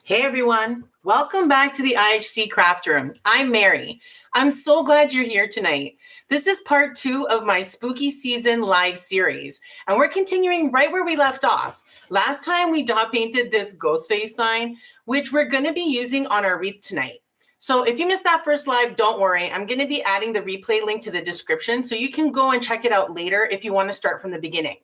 Hey everyone, welcome back to the IHC Craft Room. I'm Mary. I'm so glad you're here tonight. This is part 2 of my spooky season live series, and we're continuing right where we left off. Last time we dot painted this ghost face sign, which we're going to be using on our wreath tonight. So if you missed that first live, don't worry. I'm going to be adding the replay link to the description so you can go and check it out later if you want to start from the beginning.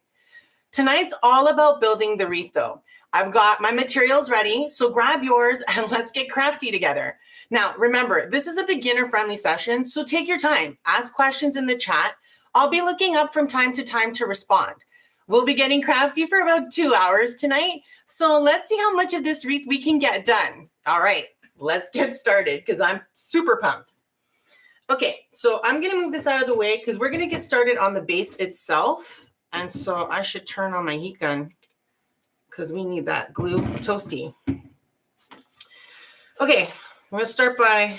Tonight's all about building the wreath though. I've got my materials ready, so grab yours and let's get crafty together. Now, remember, this is a beginner-friendly session, so take your time. Ask questions in the chat. I'll be looking up from time to time to respond. We'll be getting crafty for about 2 hours tonight, so let's see how much of this wreath we can get done. All right, let's get started because I'm super pumped. Okay, so I'm going to move this out of the way because we're going to get started on the base itself. And so I should turn on my heat gun because we need that glue toasty. Okay, I'm going to start by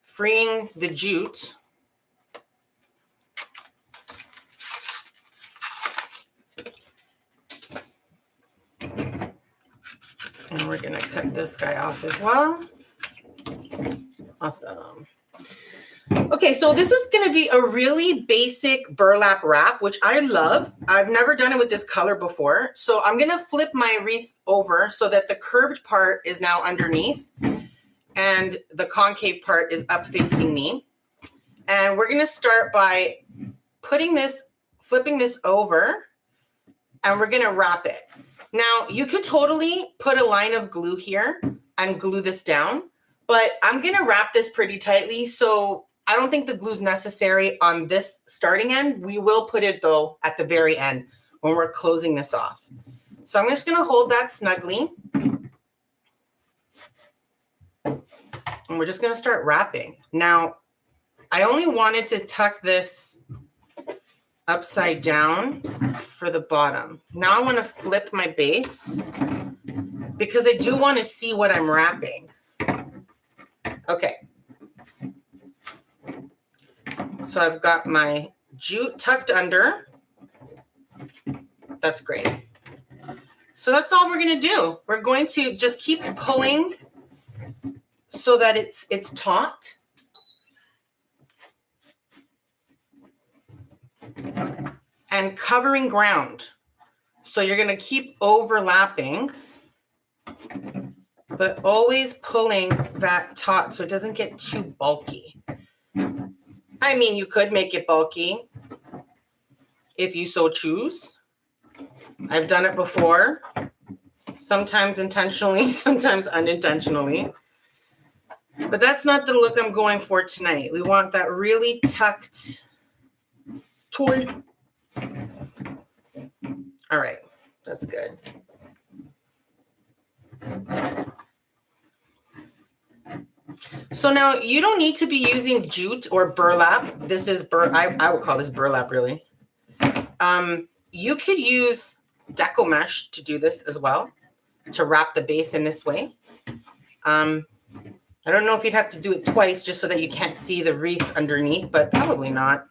freeing the jute. And we're going to cut this guy off as well. Awesome. Okay, so this is going to be a really basic burlap wrap, which I love. I've never done it with this color before. So I'm going to flip my wreath over so that the curved part is now underneath and the concave part is up facing me. And we're going to start by flipping this over, and we're going to wrap it. Now, you could totally put a line of glue here and glue this down, but I'm going to wrap this pretty tightly, so I don't think the glue is necessary on this starting end. We will put it, though, at the very end when we're closing this off. So I'm just going to hold that snugly. And we're just going to start wrapping. Now, I only wanted to tuck this upside down for the bottom. Now I want to flip my base because I do want to see what I'm wrapping. Okay. So I've got my jute tucked under. That's great. So that's all we're going to do. We're going to just keep pulling so that it's taut. And covering ground. So you're going to keep overlapping, but always pulling that taut so it doesn't get too bulky. I mean, you could make it bulky if you so choose. I've done it before, sometimes intentionally, sometimes unintentionally. But that's not the look I'm going for tonight. We want that really tucked toy. All right, that's good. So now you don't need to be using jute or burlap. This is I would call this burlap, really. You could use deco mesh to do this as well, to wrap the base in this way. I don't know if you'd have to do it twice just so that you can't see the wreath underneath, but probably not.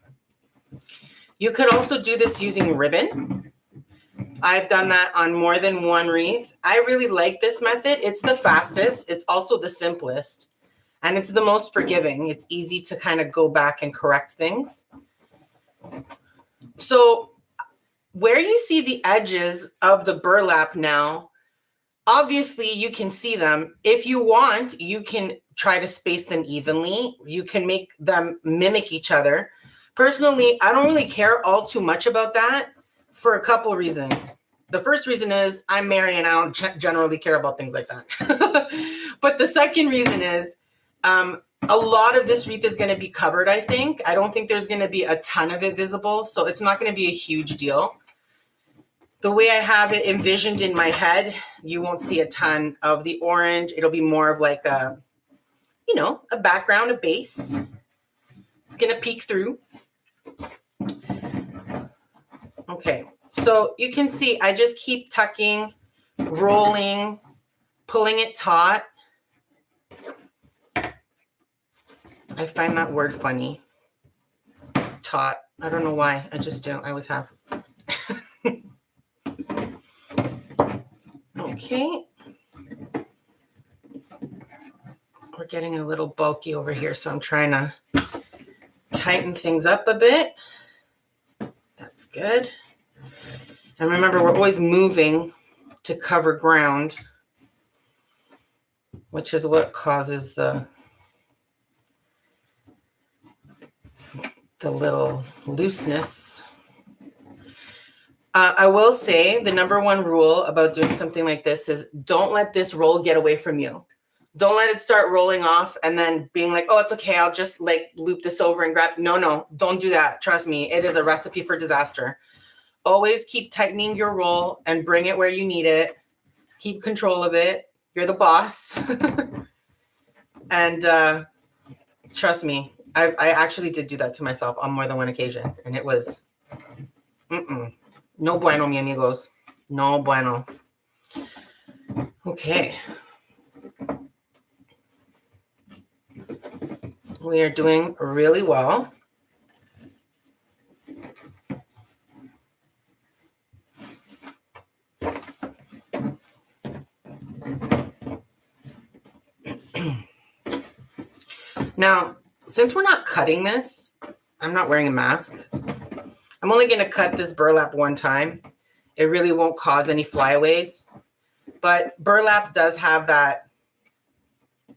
You could also do this using ribbon. I've done that on more than one wreath. I really like this method. It's the fastest. It's also the simplest. And it's the most forgiving. It's easy to kind of go back and correct things. So where you see the edges of the burlap now, obviously you can see them. If you want, you can try to space them evenly. You can make them mimic each other. Personally, I don't really care all too much about that for a couple reasons. The first reason is I'm Mary and I don't generally care about things like that. But the second reason is a lot of this wreath is going to be covered, I think. I don't think there's going to be a ton of it visible, so it's not going to be a huge deal. The way I have it envisioned in my head, you won't see a ton of the orange. It'll be more of like a background, a base. It's going to peek through. Okay, so you can see I just keep tucking, rolling, pulling it taut. I find that word funny. Taut. I don't know why. I just don't. I always have. Okay. getting a little bulky over here, so I'm trying to tighten things up a bit. That's good. And remember, we're always moving to cover ground, which is what causes the little looseness. I will say the number one rule about doing something like this is don't let this roll get away from you. Don't let it start rolling off and then being like, oh, it's okay, I'll just like loop this over and grab. No, don't do that. Trust me, it is a recipe for disaster. Always keep tightening your roll and bring it where you need it. Keep control of it. You're the boss. And trust me, I actually did do that to myself on more than one occasion. And it was, no bueno, mi amigos. No bueno. Okay. We are doing really well. Now, since we're not cutting this, I'm not wearing a mask. I'm only going to cut this burlap one time. It really won't cause any flyaways. But burlap does have that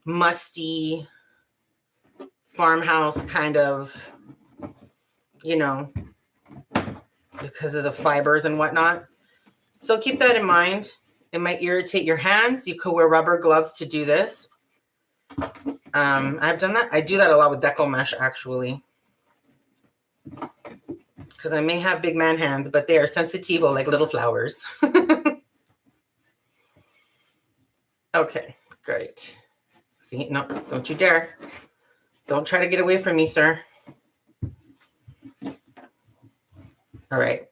musty farmhouse kind of, you know, because of the fibers and whatnot. So keep that in mind. It might irritate your hands. You could wear rubber gloves to do this. I've done that. I do that a lot with décor mesh, actually, because I may have big man hands, but they are sensitivo like little flowers. Okay, great. See, no, don't you dare. Don't try to get away from me, sir. All right.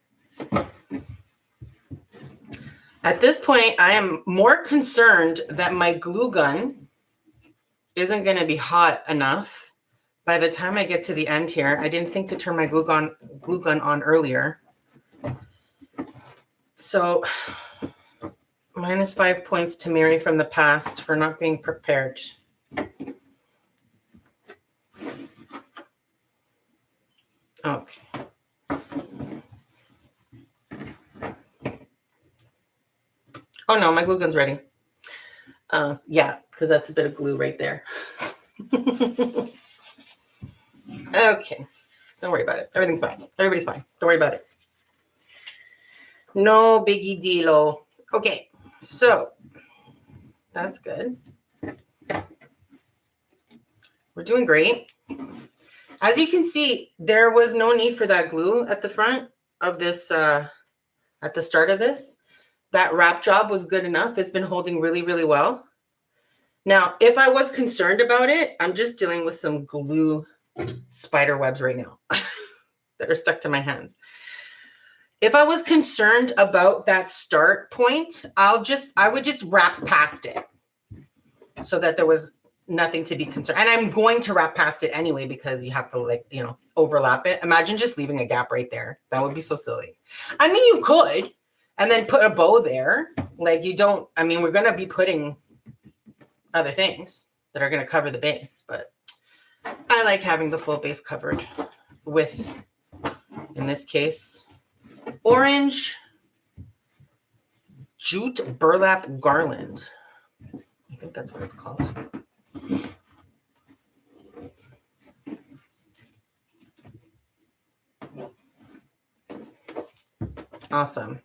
At this point, I am more concerned that my glue gun isn't going to be hot enough by the time I get to the end here. I didn't think to turn my glue gun on earlier. So -5 points to Mary from the past for not being prepared. Okay. Oh no, my glue gun's ready. Yeah, because that's a bit of glue right there. Okay. Don't worry about it. Everything's fine. Everybody's fine. Don't worry about it. No biggie dealo. Okay, so that's good. We're doing great. As you can see, there was no need for that glue at the front of this, at the start of this. That wrap job was good enough. It's been holding really, really well. Now, if I was concerned about it, I'm just dealing with some glue spider webs right now that are stuck to my hands. If I was concerned about that start point, I would just wrap past it so that there was nothing to be concerned. And I'm going to wrap past it anyway, because you have to, like, you know, overlap it. Imagine just leaving a gap right there. That would be so silly. I mean, you could, and then put a bow there. Like, you don't, I mean, we're going to be putting other things that are going to cover the base, but I like having the full base covered with, in this case, orange jute burlap garland. I think that's what it's called. Awesome.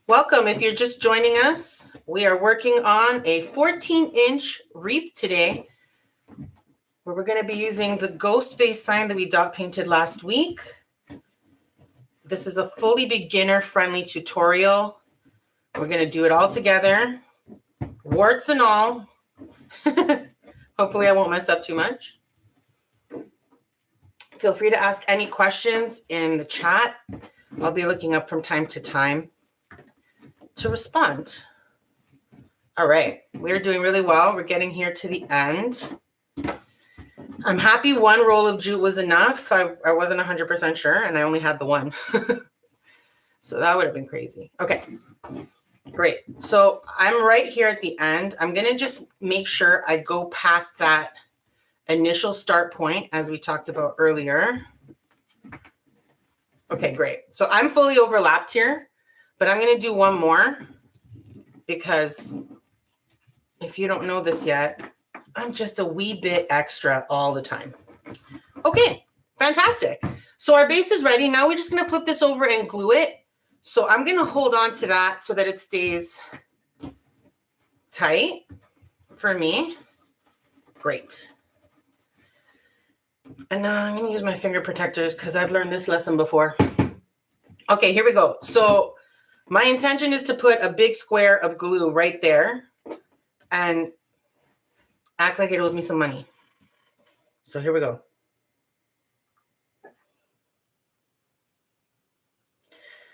Welcome. If you're just joining us, we are working on a 14-inch wreath today, where we're going to be using the ghost face sign that we dot painted last week. This is a fully beginner-friendly tutorial. We're going to do it all together, warts and all. Hopefully I won't mess up too much. Feel free to ask any questions in the chat. I'll be looking up from time to time to respond. All right, we're doing really well. We're getting here to the end. I'm happy one roll of jute was enough. I wasn't 100% sure, and I only had the one. So that would have been crazy. Okay, Great. So I'm right here at the end. I'm going to just make sure I go past that initial start point as we talked about earlier. Okay, great. So I'm fully overlapped here, but I'm going to do one more because if you don't know this yet, I'm just a wee bit extra all the time. Okay, fantastic. So our base is ready. Now we're just going to flip this over and glue it. So I'm going to hold on to that so that it stays tight for me. Great. And now I'm going to use my finger protectors because I've learned this lesson before. Okay, here we go. So my intention is to put a big square of glue right there and act like it owes me some money. So here we go.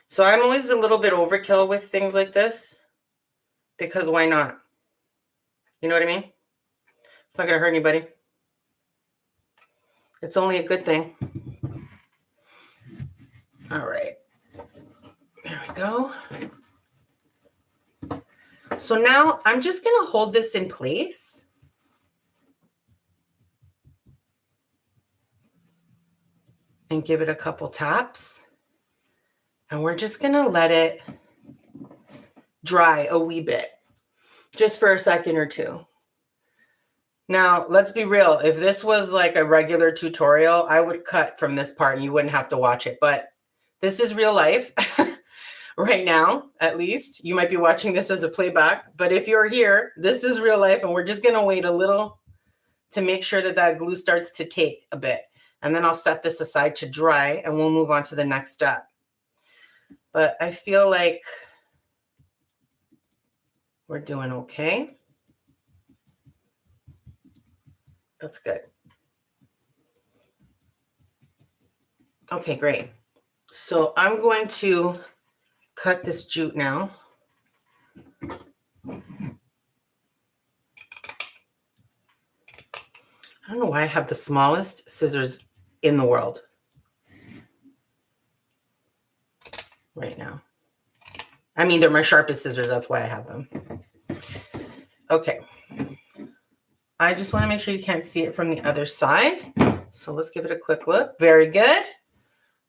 So I'm always a little bit overkill with things like this because why not? You know what I mean? It's not going to hurt anybody. It's only a good thing. All right. There we go. So now I'm just going to hold this in place. And give it a couple taps. And we're just going to let it dry a wee bit. Just for a second or two. Now, let's be real. If this was like a regular tutorial, I would cut from this part and you wouldn't have to watch it. But this is real life right now, at least. You might be watching this as a playback. But if you're here, this is real life. And we're just going to wait a little to make sure that that glue starts to take a bit. And then I'll set this aside to dry and we'll move on to the next step. But I feel like we're doing okay. That's good. Okay, great. So I'm going to cut this jute now. I don't know why I have the smallest scissors in the world right now. I mean, they're my sharpest scissors. That's why I have them. Okay. I just want to make sure you can't see it from the other side. So let's give it a quick look. Very good.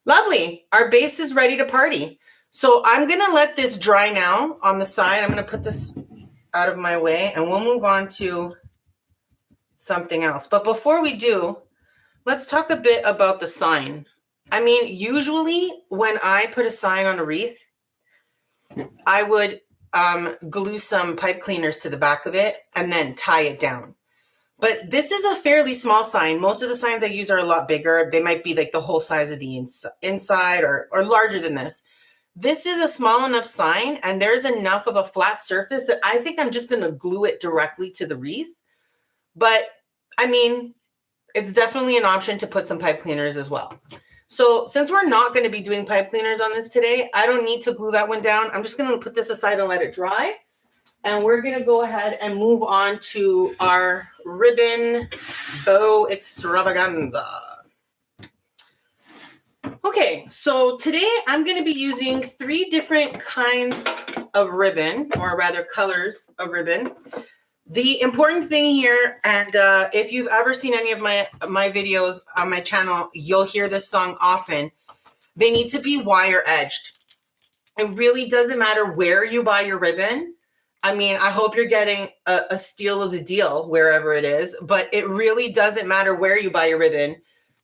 Lovely. Our base is ready to party. So I'm going to let this dry now on the side. I'm going to put this out of my way and we'll move on to something else. But before we do, let's talk a bit about the sign. I mean, usually when I put a sign on a wreath, I would glue some pipe cleaners to the back of it and then tie it down. But this is a fairly small sign. Most of the signs I use are a lot bigger. They might be like the whole size of the inside or larger than this. This is a small enough sign and there's enough of a flat surface that I think I'm just going to glue it directly to the wreath. But I mean, it's definitely an option to put some pipe cleaners as well. So since we're not going to be doing pipe cleaners on this today, I don't need to glue that one down. I'm just going to put this aside and let it dry. And we're going to go ahead and move on to our ribbon bow extravaganza. Okay, so today I'm going to be using 3 different kinds of ribbon, or rather colors of ribbon. The important thing here, and if you've ever seen any of my videos on my channel, you'll hear this song often. They need to be wire edged. It really doesn't matter where you buy your ribbon. I mean, I hope you're getting a steal of the deal wherever it is, but it really doesn't matter where you buy your ribbon.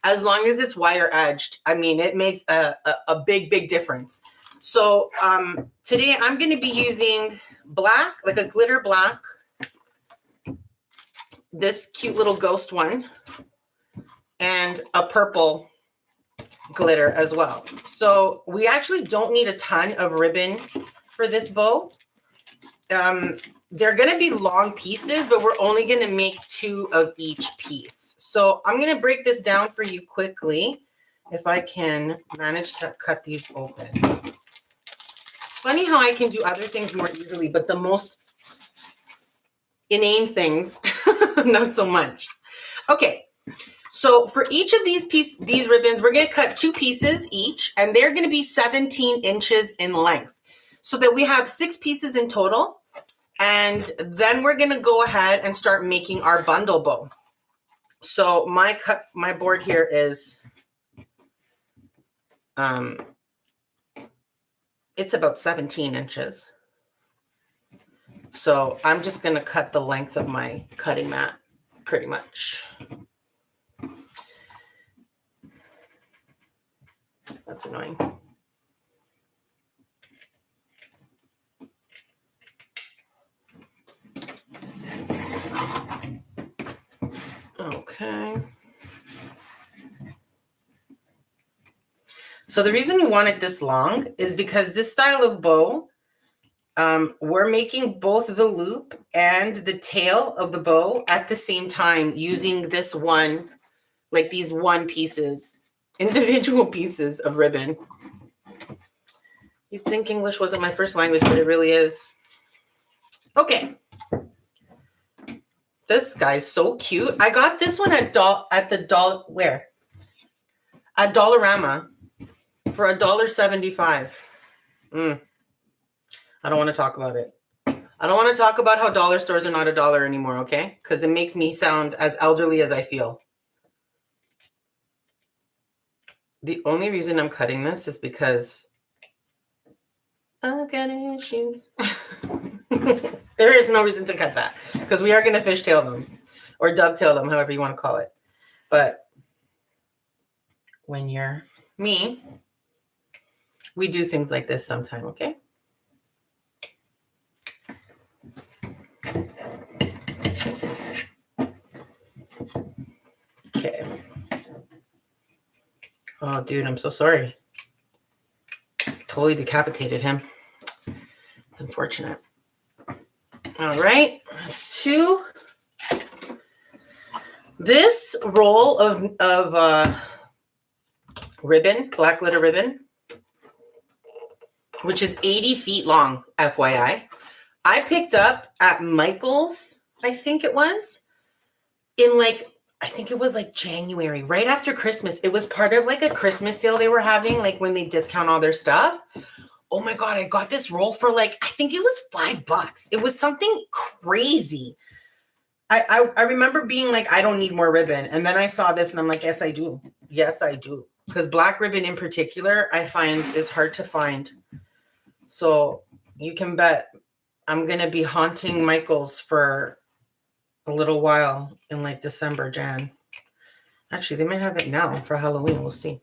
As long as it's wire edged, I mean, it makes a big, big difference. So today I'm going to be using black, like a glitter black, this cute little ghost one, and a purple glitter as well. So we actually don't need a ton of ribbon for this bow. They're going to be long pieces, but we're only going to make 2 of each piece. So I'm going to break this down for you quickly if I can manage to cut these open. It's funny how I can do other things more easily, but the most inane things, not so much. Okay. So for each of these ribbons, we're going to cut 2 pieces each, and they're going to be 17 inches in length. so that we have 6 pieces in total. And then we're going to go ahead and start making our bundle bow. So my board here is, it's about 17 inches. So I'm just going to cut the length of my cutting mat pretty much. That's annoying. Okay. So the reason we want it this long is because this style of bow, we're making both the loop and the tail of the bow at the same time using this one, like these one pieces, individual pieces of ribbon. You'd think English wasn't my first language, but it really is. Okay. This guy's so cute. I got this one at Dollarama for $1.75. I don't want to talk about it. I don't want to talk about how dollar stores are not $1 anymore, okay? Because it makes me sound as elderly as I feel. The only reason I'm cutting this is because I've got issues. There is no reason to cut that because we are going to fishtail them or dovetail them, however you want to call it. But when you're me, we do things like this sometime, okay? Okay. Oh, dude, I'm so sorry. Totally decapitated him. It's unfortunate. All right, that's 2. This roll of ribbon, black glitter ribbon, which is 80 feet long, FYI, I picked up at Michael's, I think it was, in I think it was January, right after Christmas. It was part of a Christmas sale they were having, when they discount all their stuff. Oh my God, I got this roll for I think it was $5. It was something crazy. I remember being I don't need more ribbon. And then I saw this and I'm like, yes, I do. Yes, I do. Because black ribbon in particular, I find is hard to find. So you can bet I'm going to be haunting Michael's for a little while in December, Jan. Actually, they might have it now for Halloween. We'll see.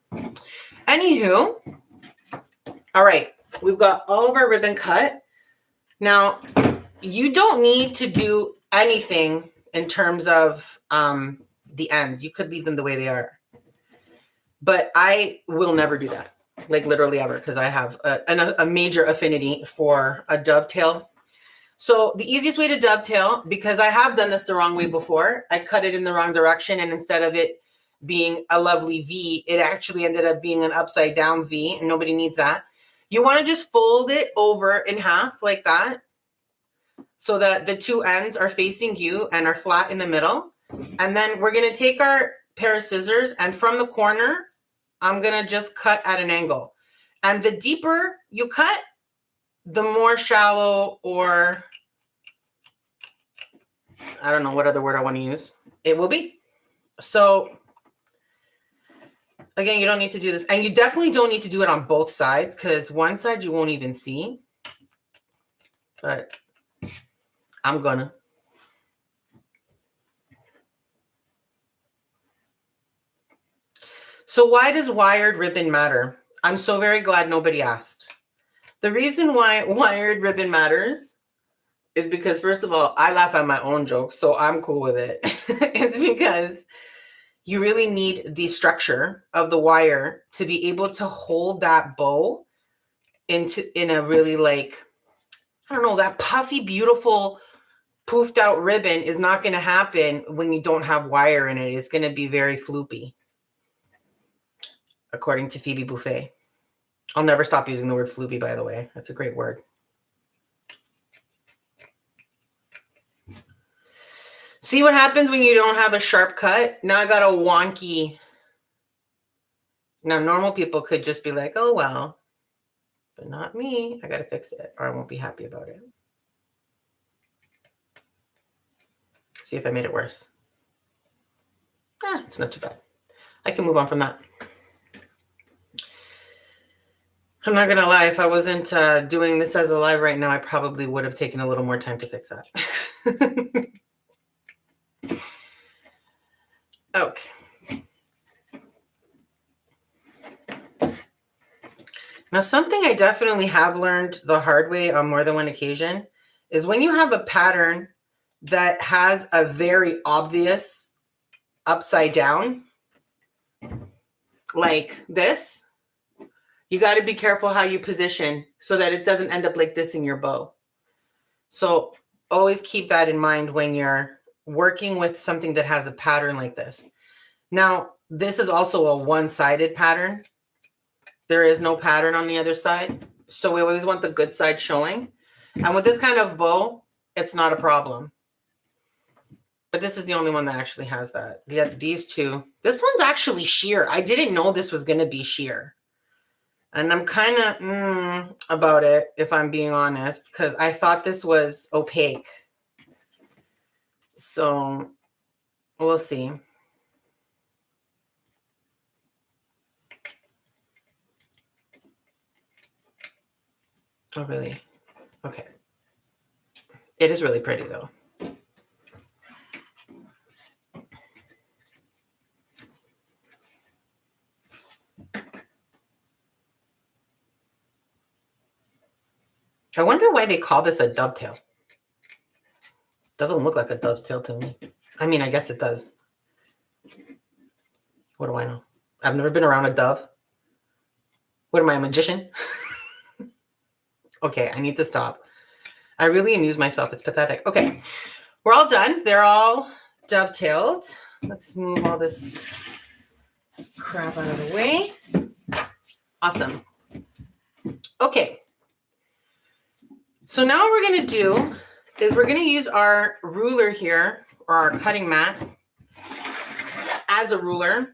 Anywho, all right. We've got all of our ribbon cut. Now, you don't need to do anything in terms of the ends. You could leave them the way they are. But I will never do that, literally ever, because I have a major affinity for a dovetail. So the easiest way to dovetail, because I have done this the wrong way before, I cut it in the wrong direction, and instead of it being a lovely V, it actually ended up being an upside down V, and nobody needs that. You want to just fold it over in half like that so that the 2 ends are facing you and are flat in the middle. And then we're going to take our pair of scissors, and from the corner, I'm going to just cut at an angle. And the deeper you cut, the more shallow, or I don't know what other word I want to use, it will be. So again, you don't need to do this. And you definitely don't need to do it on both sides, because one side you won't even see. But I'm gonna. So why does wired ribbon matter? I'm so very glad nobody asked. The reason why wired ribbon matters is because, first of all, I laugh at my own jokes, so I'm cool with it. It's because you really need the structure of the wire to be able to hold that bow in a really I don't know, that puffy, beautiful, poofed out ribbon is not going to happen when you don't have wire in it. It's going to be very floopy, according to Phoebe Buffet. I'll never stop using the word floopy, by the way. That's a great word. See what happens when you don't have a sharp cut? Now I got a wonky. Now, normal people could just be like, oh, well. but not me. I got to fix it or I won't be happy about it. See if I made it worse. It's not too bad. I can move on from that. I'm not going to lie. If I wasn't doing this as a live right now, I probably would have taken a little more time to fix that. Okay. Now, something I definitely have learned the hard way on more than one occasion is when you have a pattern that has a very obvious upside down, like this, you got to be careful how you position so that it doesn't end up like this in your bow. So always keep that in mind when you're working with something that has a pattern like this. Now, this is also a one-sided pattern. There is no pattern on the other side. So we always want the good side showing. And with this kind of bow, it's not a problem. But this is the only one that actually has that. Yeah, these two. This one's actually sheer. I didn't know this was going to be sheer. And I'm kind of about it, if I'm being honest, because I thought this was opaque. So we'll see. Oh, really? Okay. It is really pretty, though. I wonder why they call this a dovetail. Doesn't look like a dove's tail to me. I mean, I guess it does. What do I know? I've never been around a dove. What am I, a magician? Okay, I need to stop. I really amuse myself. It's pathetic. Okay, we're all done. They're all dovetailed. Let's move all this crap out of the way. Awesome. Okay. So now what we're going to do is we're going to use our ruler here, or our cutting mat, as a ruler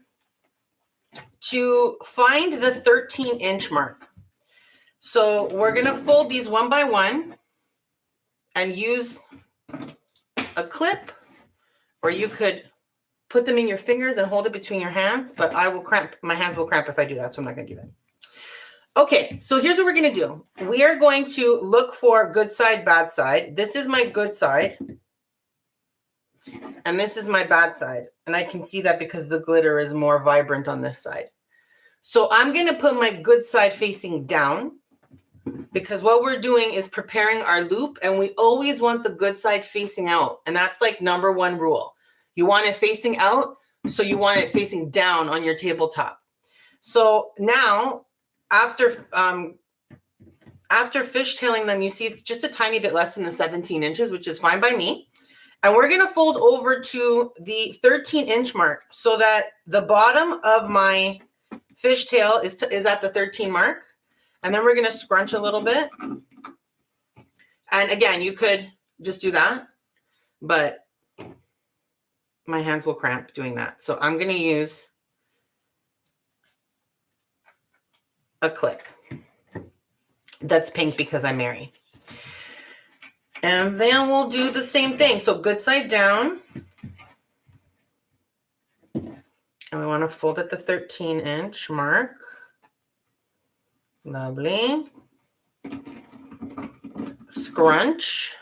to find the 13-inch mark. So we're going to fold these one by one and use a clip, or you could put them in your fingers and hold it between your hands, but I will cramp. My hands will cramp if I do that, so I'm not going to do that. Okay, so here's what we're going to do. We are going to look for good side, bad side. This is my good side, and this is my bad side. And I can see that because the glitter is more vibrant on this side. So I'm going to put my good side facing down, because what we're doing is preparing our loop, and we always want the good side facing out. And that's like number one rule. You want it facing out, so you want it facing down on your tabletop. So now, after fishtailing them, you see it's just a tiny bit less than the 17 inches, which is fine by me. And we're going to fold over to the 13-inch mark so that the bottom of my fishtail is at the 13 mark. And then we're going to scrunch a little bit. And again, you could just do that, but my hands will cramp doing that. So I'm going to use a clip that's pink because I'm Mary. And then we'll do the same thing. So good side down. And we want to fold at the 13-inch mark. Lovely. Scrunch.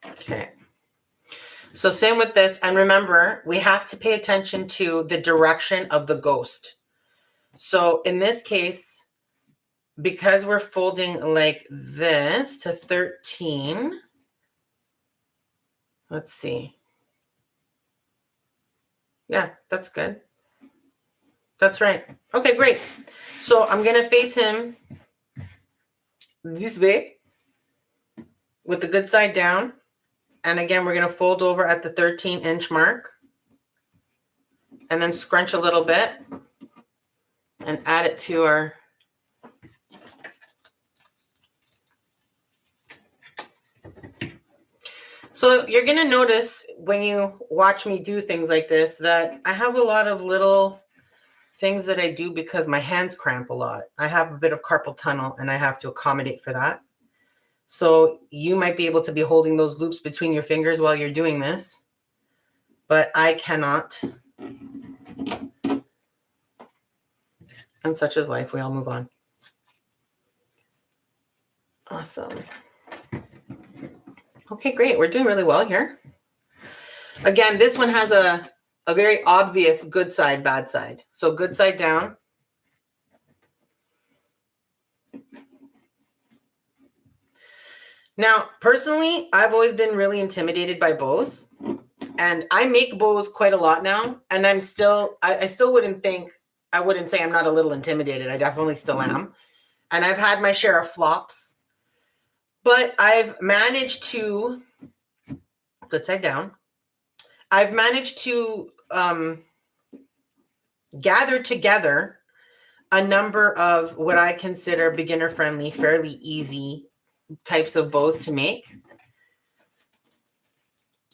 Okay. So same with this. And remember, we have to pay attention to the direction of the ghost. So in this case, because we're folding like this to 13, let's see. Yeah, that's good. That's right. Okay, great. So I'm going to face him this way with the good side down. And again, we're going to fold over at the 13-inch mark and then scrunch a little bit and add it to our So you're going to notice when you watch me do things like this that I have a lot of little things that I do because my hands cramp a lot. I have a bit of carpal tunnel and I have to accommodate for that. So you might be able to be holding those loops between your fingers while you're doing this, but I cannot. And such is life. We all move on. Awesome. Okay, great. We're doing really well here. Again, this one has a very obvious good side, bad side. So good side down. Now, personally, I've always been really intimidated by bows, and I make bows quite a lot now. And I still wouldn't say I'm not a little intimidated. I definitely still am. And I've had my share of flops, but I've managed to, good side down, I've managed to gather together a number of what I consider beginner friendly, fairly easy types of bows to make.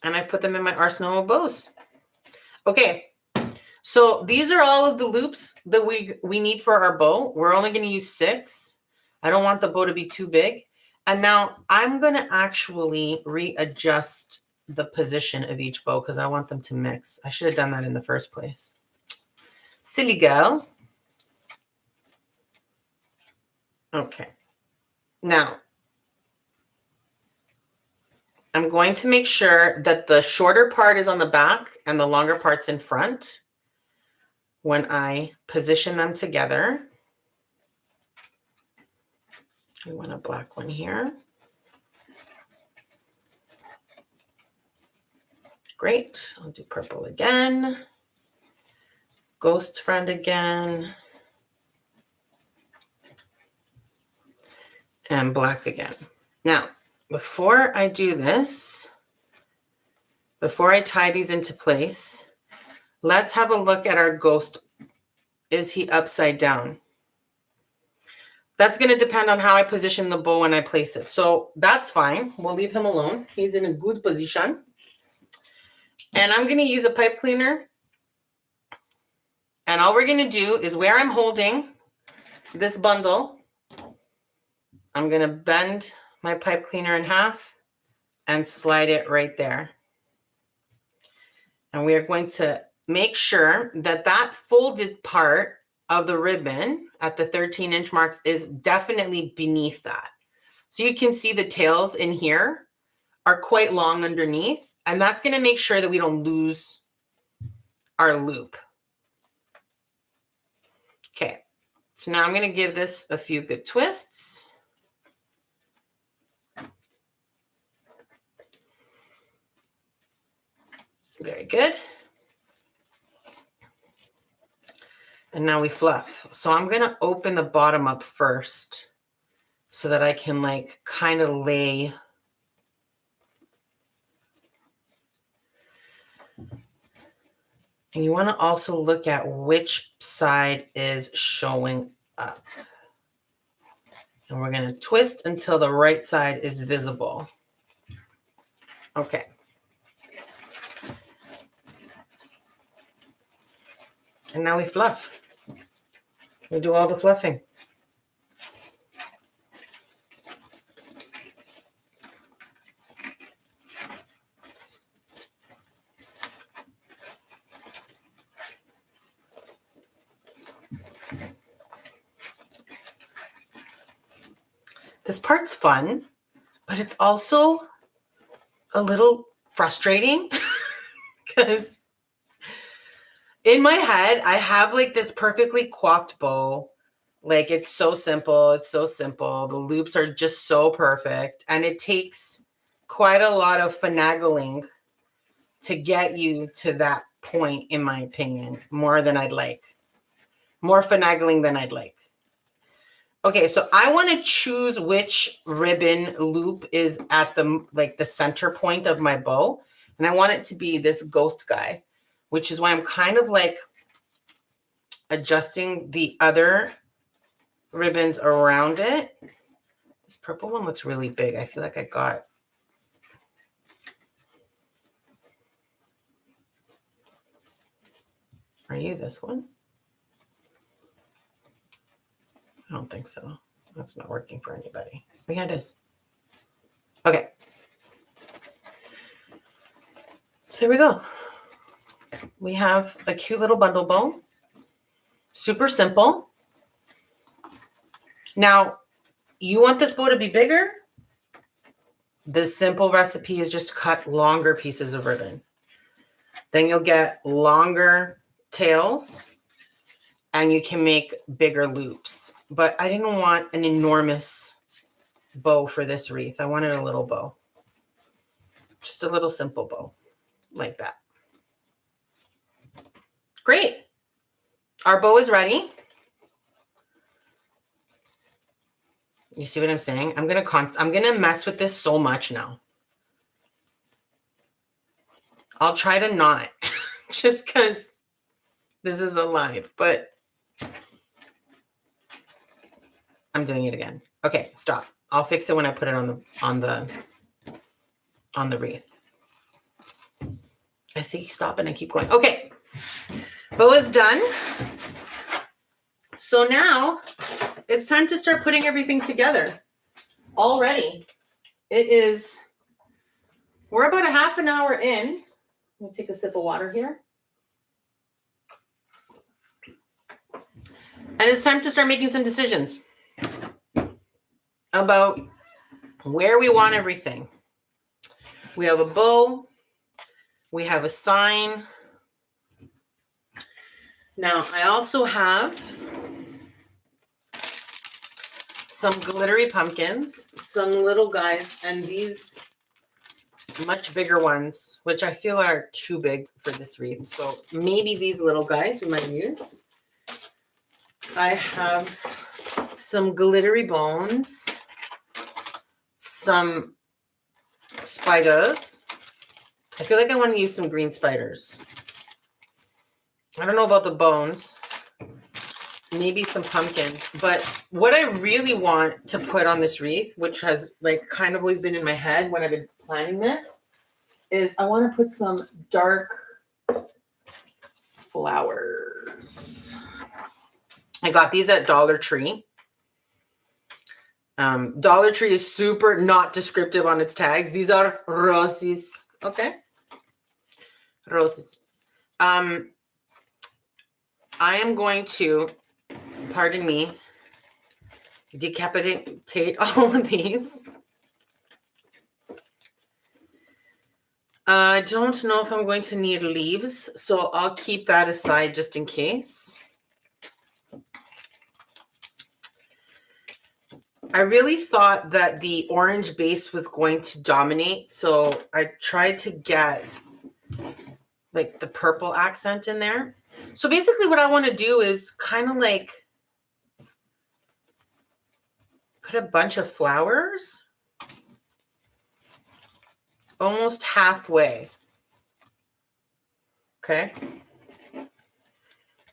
And I've put them in my arsenal of bows. Okay, so these are all of the loops that we need for our bow. We're only going to use 6. I don't want the bow to be too big. And now I'm going to actually readjust the position of each bow because I want them to mix. I should have done that in the first place. Silly girl. Okay. Now, I'm going to make sure that the shorter part is on the back and the longer part's in front when I position them together. We want a black one here. Great. I'll do purple again. Ghost friend again. And black again. Now, before I do this, before I tie these into place, let's have a look at our ghost. Is he upside down? That's going to depend on how I position the bow when I place it. So that's fine. We'll leave him alone. He's in a good position. And I'm going to use a pipe cleaner. And all we're going to do is where I'm holding this bundle, I'm going to bend my pipe cleaner in half and slide it right there. And we are going to make sure that that folded part of the ribbon at the 13-inch marks is definitely beneath that. So you can see the tails in here are quite long underneath, and that's going to make sure that we don't lose our loop. Okay, so now I'm going to give this a few good twists. Very good. And now we fluff. So I'm going to open the bottom up first so that I can like kind of lay. And you want to also look at which side is showing up. And we're going to twist until the right side is visible. Okay. And now we fluff. We do all the fluffing. This part's fun, but it's also a little frustrating because in my head, I have like this perfectly coiffed bow. Like it's so simple. It's so simple. The loops are just so perfect. And it takes quite a lot of finagling to get you to that point, in my opinion, more than I'd like. More finagling than I'd like. Okay, so I want to choose which ribbon loop is at the center point of my bow. And I want it to be this ghost guy, which is why I'm kind of like adjusting the other ribbons around it. This purple one looks really big. I feel like I got. Are you this one? I don't think so. That's not working for anybody. Oh, yeah, it is. Okay. So here we go. We have a cute little bundle bow. Super simple. Now, you want this bow to be bigger? The simple recipe is just to cut longer pieces of ribbon. Then you'll get longer tails and you can make bigger loops. But I didn't want an enormous bow for this wreath. I wanted a little bow. Just a little simple bow like that. Great. Our bow is ready. You see what I'm saying? I'm gonna mess with this so much now. I'll try to not, just because this is a live, but I'm doing it again. Okay, stop. I'll fix it when I put it on the wreath. I see stop and I keep going. Okay, bow is done. So now it's time to start putting everything together. Already, we're about a half an hour in. Let me take a sip of water here. And it's time to start making some decisions about where we want everything. We have a bow. We have a sign. Now, I also have some glittery pumpkins, some little guys, and these much bigger ones, which I feel are too big for this wreath. So maybe these little guys we might use. I have some glittery bones, some spiders. I feel like I want to use some green spiders. I don't know about the bones. Maybe some pumpkin. But what I really want to put on this wreath, which has like kind of always been in my head when I've been planning this, is I want to put some dark flowers. I got these at Dollar Tree. Dollar Tree is super not descriptive on its tags. These are roses. Okay. Roses. I am going to, pardon me, decapitate all of these. I don't know if I'm going to need leaves, so I'll keep that aside just in case. I really thought that the orange base was going to dominate, so I tried to get like the purple accent in there. So basically what I want to do is kind of like put a bunch of flowers almost halfway. Okay. Let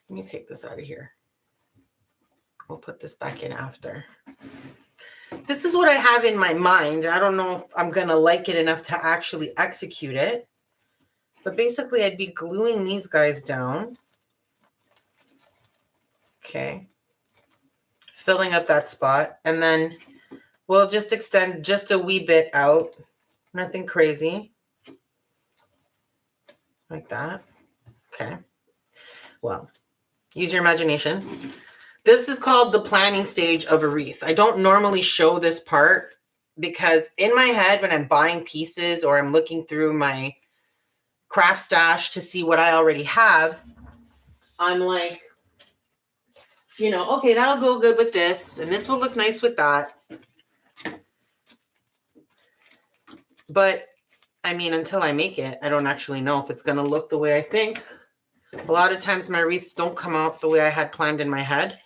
me take this out of here. We'll put this back in after. This is what I have in my mind. I don't know if I'm going to like it enough to actually execute it. But basically, I'd be gluing these guys down. Okay. Filling up that spot. And then we'll just extend just a wee bit out. Nothing crazy. Like that. Okay. Well, use your imagination. This is called the planning stage of a wreath. I don't normally show this part because in my head, when I'm buying pieces or I'm looking through my craft stash to see what I already have, I'm like, you know, okay, that'll go good with this, and this will look nice with that. But, I mean, until I make it, I don't actually know if it's going to look the way I think. A lot of times my wreaths don't come out the way I had planned in my head,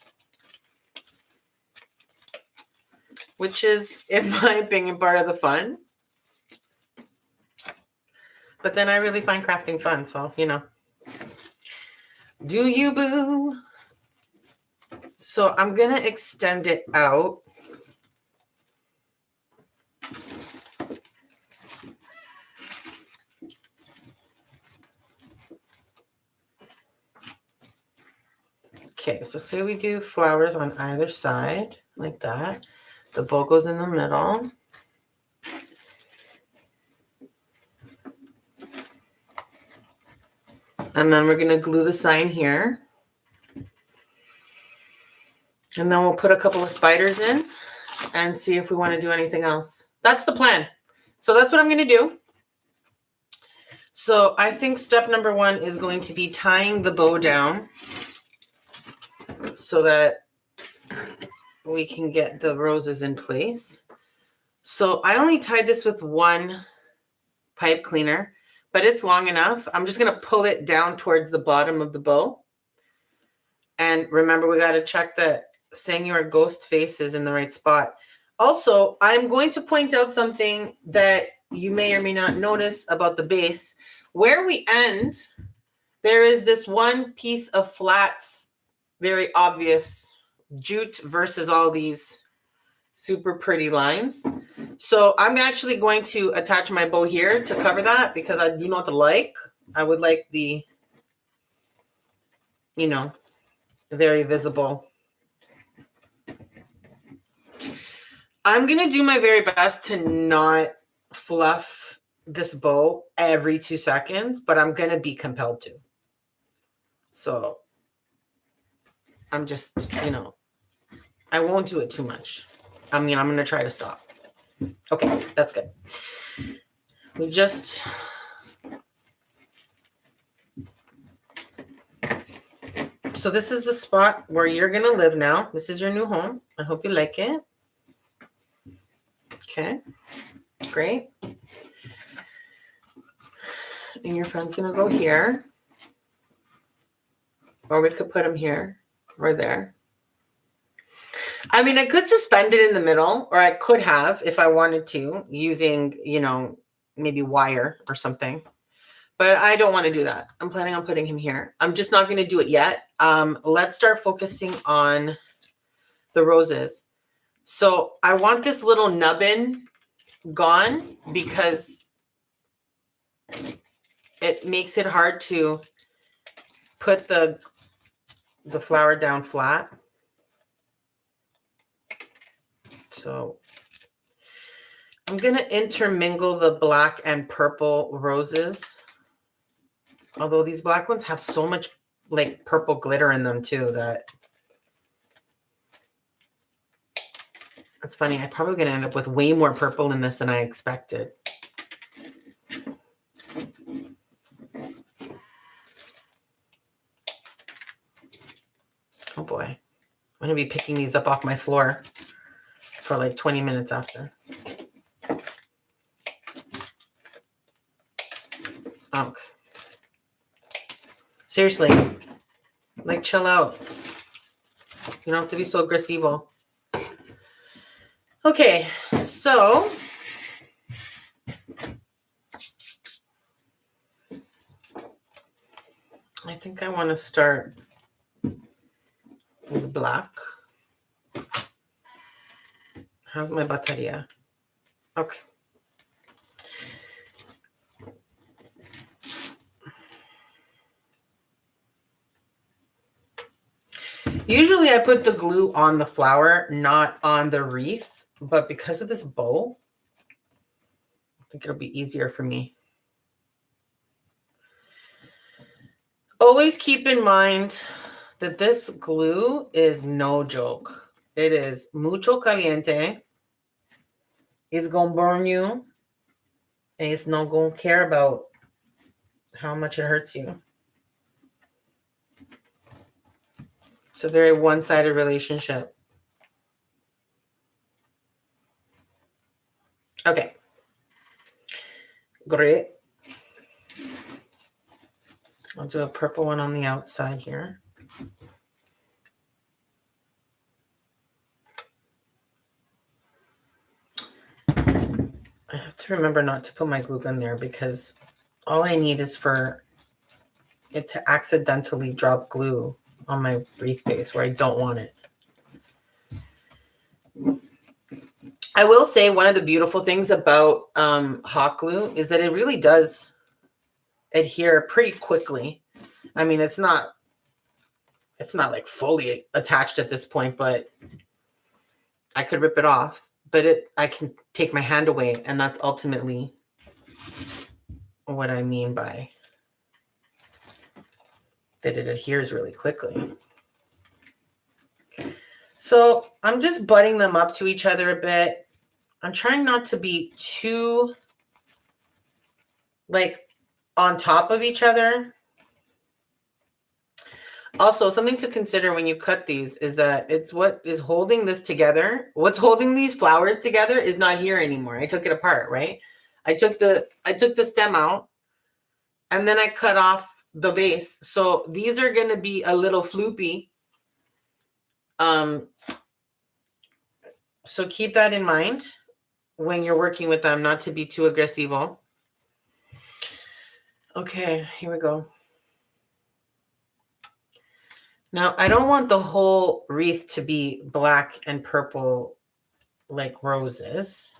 which is, in my opinion, part of the fun. But then I really find crafting fun, so, you know. Do you, boo? So I'm going to extend it out. Okay, so say we do flowers on either side, like that. The bow goes in the middle. And then we're going to glue the sign here. And then we'll put a couple of spiders in and see if we want to do anything else. That's the plan. So that's what I'm going to do. So I think step number 1 is going to be tying the bow down so that we can get the roses in place. So I only tied this with one pipe cleaner, but it's long enough. I'm just going to pull it down towards the bottom of the bow. And remember, we got to check that Seigneur ghost face is in the right spot. Also, I'm going to point out something that you may or may not notice about the base. Where we end, there is this one piece of flats, very obvious jute versus all these super pretty lines. So I'm actually going to attach my bow here to cover that because I do not like. I would like the, you know, very visible. I'm going to do my very best to not fluff this bow every 2 seconds, but I'm going to be compelled to. So I'm just, you know, I won't do it too much. I mean, I'm going to try to stop. Okay, that's good. We just... So this is the spot where you're going to live now. This is your new home. I hope you like it. Okay, great. And your friend's going to go here. Or we could put him here or there. I mean, I could suspend it in the middle, or I could have, if I wanted to, using, you know, maybe wire or something. But I don't want to do that. I'm planning on putting him here. I'm just not going to do it yet. Let's start focusing on the roses. So I want this little nubbin gone because it makes it hard to put the flower down flat. So I'm going to intermingle the black and purple roses. Although these black ones have so much like purple glitter in them too that it's funny. I'm probably going to end up with way more purple in this than I expected. Oh boy. I'm going to be picking these up off my floor for like 20 minutes after. Okay. Seriously, like chill out. You don't have to be so aggressivo. Okay, so I think I want to start with black. How's my bateria? Okay. Usually I put the glue on the flower, not on the wreath, but because of this bow, I think it'll be easier for me. Always keep in mind that this glue is no joke. It is mucho caliente. It's going to burn you. And it's not going to care about how much it hurts you. It's a very one-sided relationship. Okay. Great. I'll do a purple one on the outside here. I have to remember not to put my glue gun there because all I need is for it to accidentally drop glue on my wreath base where I don't want it. I will say one of the beautiful things about hot glue is that it really does adhere pretty quickly. I mean, it's not It's not like fully attached at this point, but I could rip it off. But I can take my hand away, and that's ultimately what I mean by that it adheres really quickly. So I'm just butting them up to each other a bit. I'm trying not to be too like on top of each other. Also, something to consider when you cut these is that it's what is holding this together. What's holding these flowers together is not here anymore. I took it apart, right? I took the stem out and then I cut off the base. So these are going to be a little floopy. So keep that in mind when you're working with them, not to be too aggressivo. Okay, here we go. Now, I don't want the whole wreath to be black and purple like roses.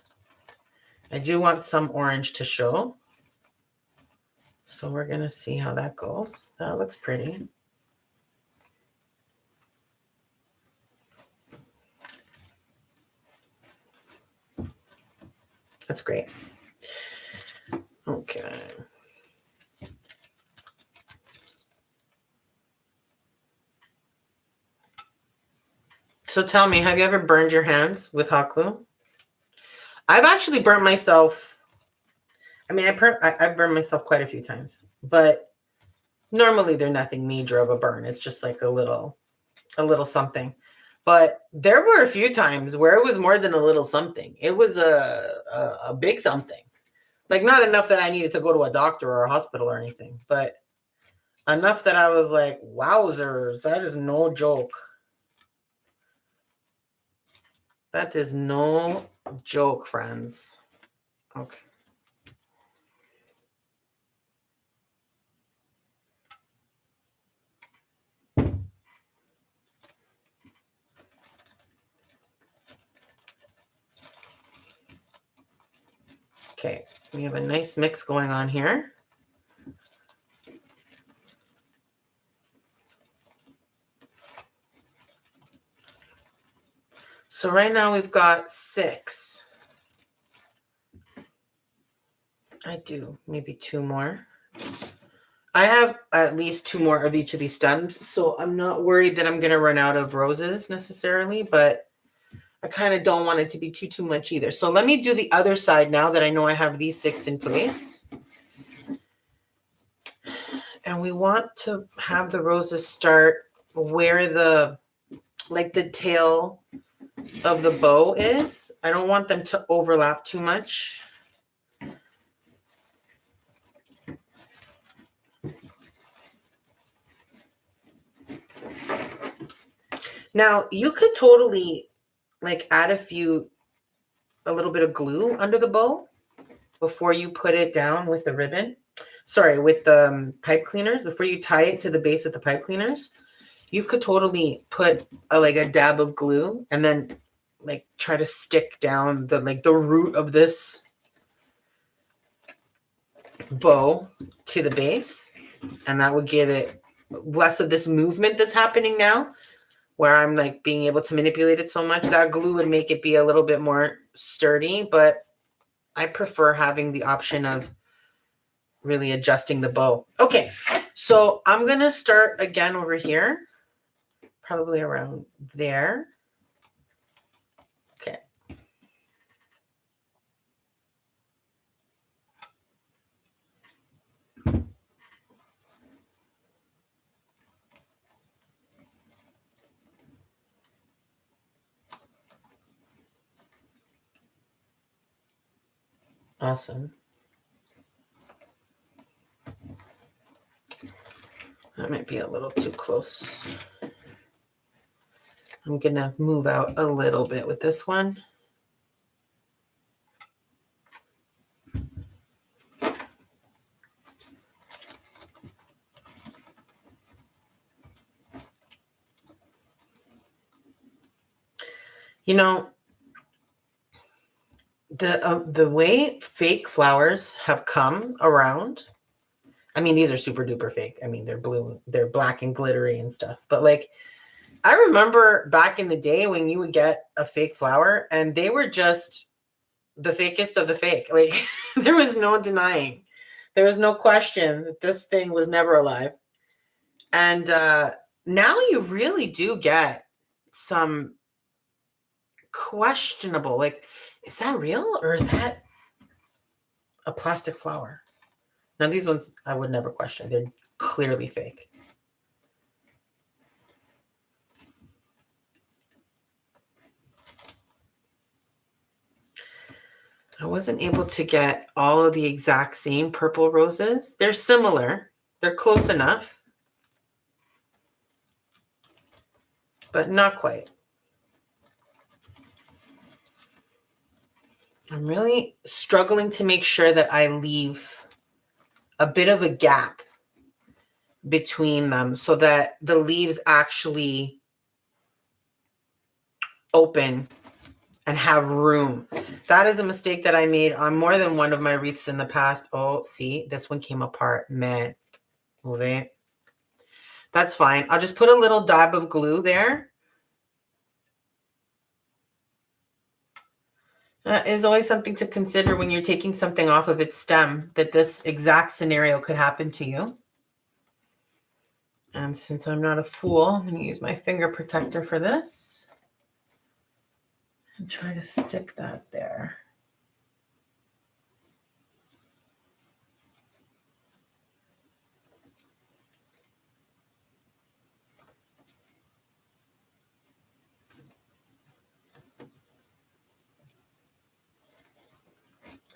I do want some orange to show. So we're going to see how that goes. That looks pretty. That's great. Okay. So tell me, have you ever burned your hands with hot glue? I've actually burnt myself. I mean, I've burned myself quite a few times, but normally they're nothing major of a burn. It's just like a little something. But there were a few times where it was more than a little something. It was a big something. Like not enough that I needed to go to a doctor or a hospital or anything, but enough that I was like, wowzers, that is no joke. That is no joke, friends. Okay. Okay, we have a nice mix going on here. So right now we've got 6. I do maybe 2 more. I have at least 2 more of each of these stems, so I'm not worried that I'm going to run out of roses necessarily, but I kind of don't want it to be too much either. So let me do the other side now that I know I have these 6 in place. And we want to have the roses start where the tail of the bow is. I don't want them to overlap too much. Now, you could totally like add a little bit of glue under the bow before you put it down with the ribbon. Sorry, with the pipe cleaners. Before you tie it to the base with the pipe cleaners, you could totally put a dab of glue and then like try to stick down the root of this bow to the base, and that would give it less of this movement that's happening now where I'm like being able to manipulate it so much. That glue would make it be a little bit more sturdy, but I prefer having the option of really adjusting the bow. Okay, so I'm going to start again over here, probably around there. Okay. Awesome. That might be a little too close. I'm going to move out a little bit with this one. You know, the way fake flowers have come around, I mean, these are super duper fake. I mean, they're blue, they're black and glittery and stuff. But like, I remember back in the day when you would get a fake flower and they were just the fakest of the fake. Like there was no denying. There was no question that this thing was never alive. And now you really do get some questionable, like, is that real or is that a plastic flower? Now these ones I would never question. They're clearly fake. I wasn't able to get all of the exact same purple roses. They're similar. They're close enough, but not quite. I'm really struggling to make sure that I leave a bit of a gap between them so that the leaves actually open and have room. That is a mistake that I made on more than one of my wreaths in the past. Oh, see, this one came apart. Meh. Move it. That's fine. I'll just put a little dab of glue there. That is always something to consider when you're taking something off of its stem, that this exact scenario could happen to you. And since I'm not a fool, I'm going to use my finger protector for this. And try to stick that there.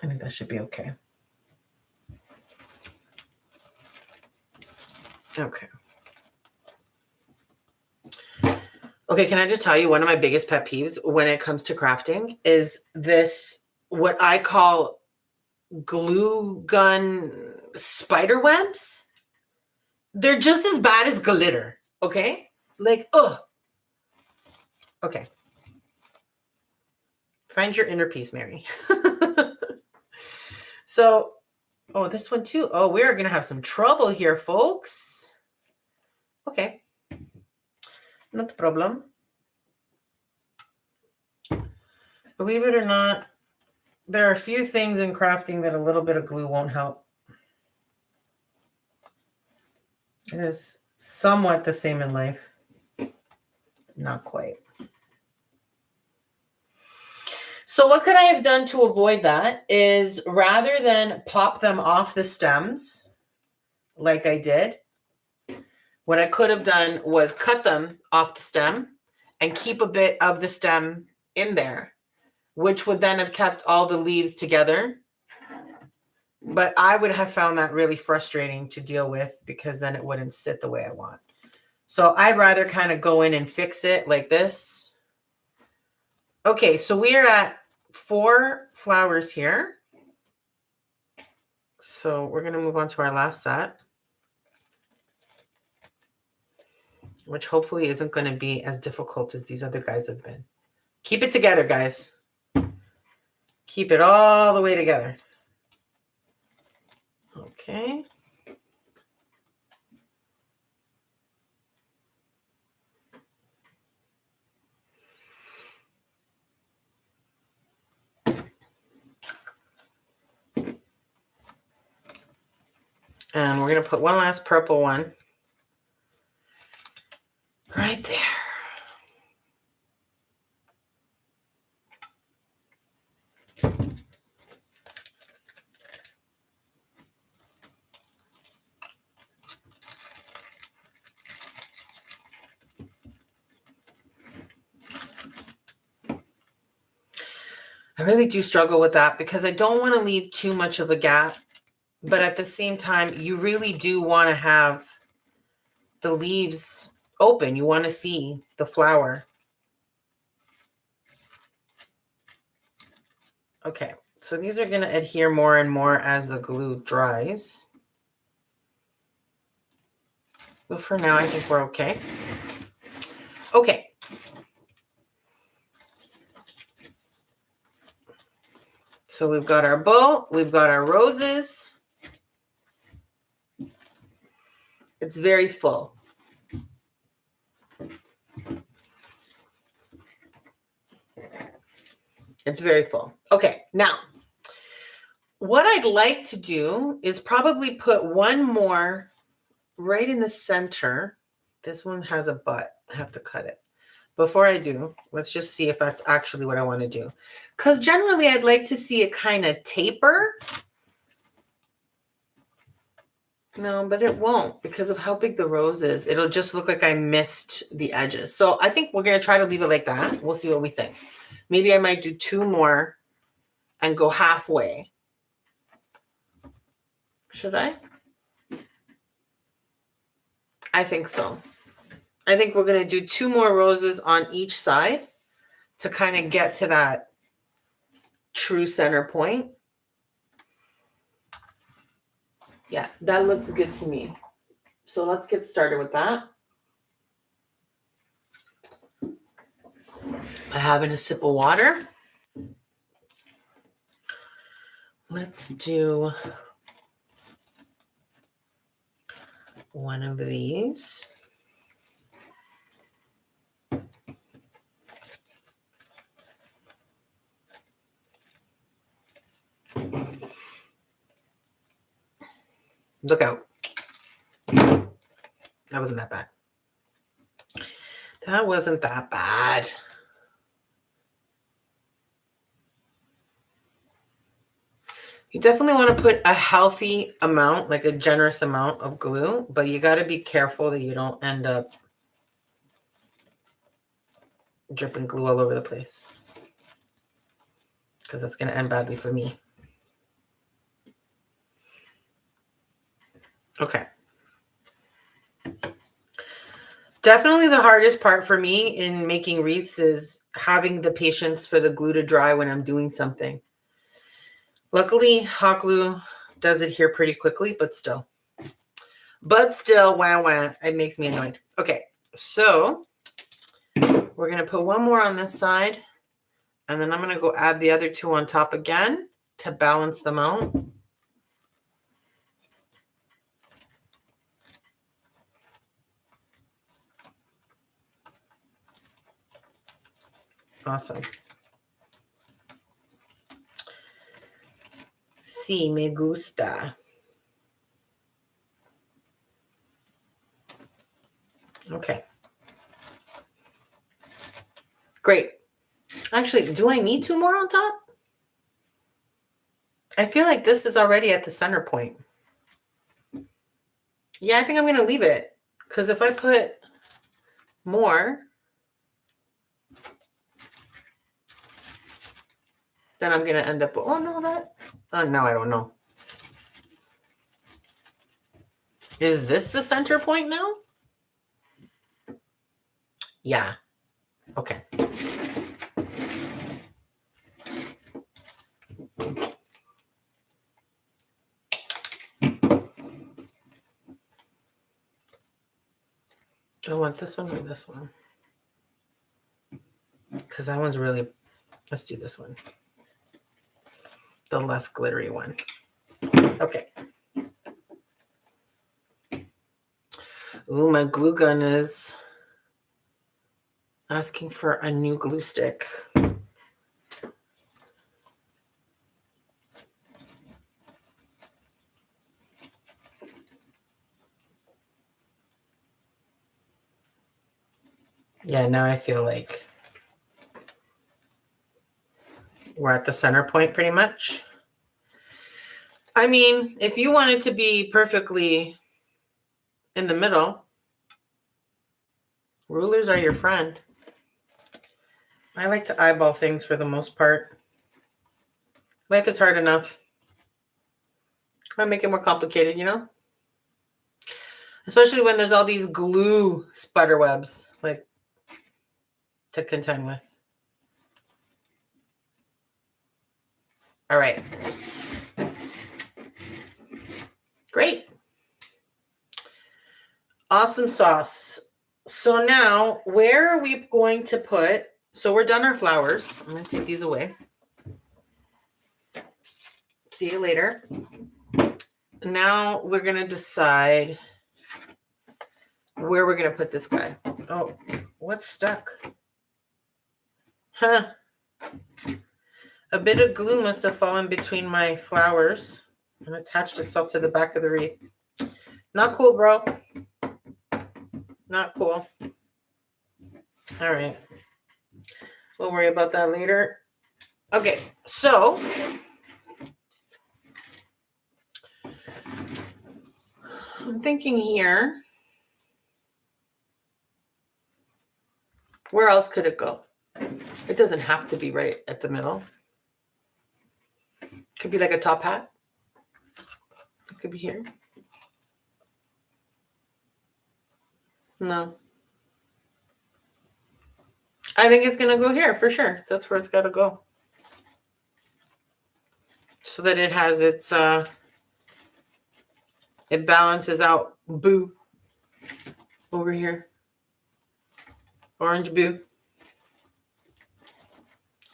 I think that should be okay. Okay. Okay, can I just tell you one of my biggest pet peeves when it comes to crafting is this, what I call glue gun spider webs. They're just as bad as glitter, okay? Like, ugh. Okay. Find your inner peace, Mary. So, oh, this one too. Oh, we're going to have some trouble here, folks. Okay. Not the problem. Believe it or not, there are a few things in crafting that a little bit of glue won't help. It is somewhat the same in life. Not quite. So what could I have done to avoid that is, rather than pop them off the stems like I did, what I could have done was cut them off the stem and keep a bit of the stem in there, which would then have kept all the leaves together. But I would have found that really frustrating to deal with because then it wouldn't sit the way I want. So I'd rather kind of go in and fix it like this. Okay, so we are at 4 flowers here. So we're going to move on to our last set, which hopefully isn't going to be as difficult as these other guys have been. Keep it together, guys. Keep it all the way together. Okay. And we're going to put one last purple one right there. I really do struggle with that because I don't want to leave too much of a gap, but at the same time, you really do want to have the leaves open. You want to see the flower. Okay, so these are going to adhere more and more as the glue dries. But for now, I think we're okay. Okay. So we've got our bow, we've got our roses. It's very full. It's very full. Okay, now, what I'd like to do is probably put one more right in the center. This one has a butt. I have to cut it. Before I do, let's just see if that's actually what I want to do. Because generally, I'd like to see it kind of taper. No, but it won't because of how big the rose is. It'll just look like I missed the edges. So I think we're going to try to leave it like that. We'll see what we think. Maybe I might do 2 more and go halfway. Should I? I think so. I think we're going to do 2 more roses on each side to kind of get to that true center point. Yeah, that looks good to me. So let's get started with that. I'm having a sip of water. Let's do one of these. Look out. That wasn't that bad. That wasn't that bad. You definitely want to put a healthy amount, like a generous amount of glue, but you got to be careful that you don't end up dripping glue all over the place, because that's going to end badly for me. Okay. Definitely the hardest part for me in making wreaths is having the patience for the glue to dry when I'm doing something. Luckily, hot glue does adhere pretty quickly, but still. Wah, it makes me annoyed. Okay, so we're going to put one more on this side, and then I'm going to go add the other 2 on top again to balance them out. Awesome. Sí, me gusta. Okay. Great. Actually, do I need 2 more on top? I feel like this is already at the center point. Yeah, I think I'm going to leave it, because if I put more, then I'm going to end up, oh no, now I don't know. Is this the center point now? Yeah. Okay. Do I want this one or this one? Because that one's really, let's do this one. The less glittery one. Okay. Ooh, my glue gun is asking for a new glue stick. Yeah, now I feel like we're at the center point pretty much. I mean, if you want it to be perfectly in the middle, rulers are your friend. I like to eyeball things for the most part. Life is hard enough. Why make it more complicated, you know? Especially when there's all these glue spider webs, like, to contend with. All right. Great. Awesome sauce. So now, where are we going to put, so we're done our flowers. I'm going to take these away. See you later. Now we're going to decide where we're going to put this guy. Oh, what's stuck? Huh. A bit of glue must have fallen between my flowers and attached itself to the back of the wreath. Not cool, bro. Not cool. All right. We'll worry about that later. Okay, so I'm thinking here, where else could it go? It doesn't have to be right at the middle. Could be like a top hat. It could be here. No. I think it's going to go here for sure. That's where it's got to go. So that it has its, it balances out. Boo. Over here. Orange boo.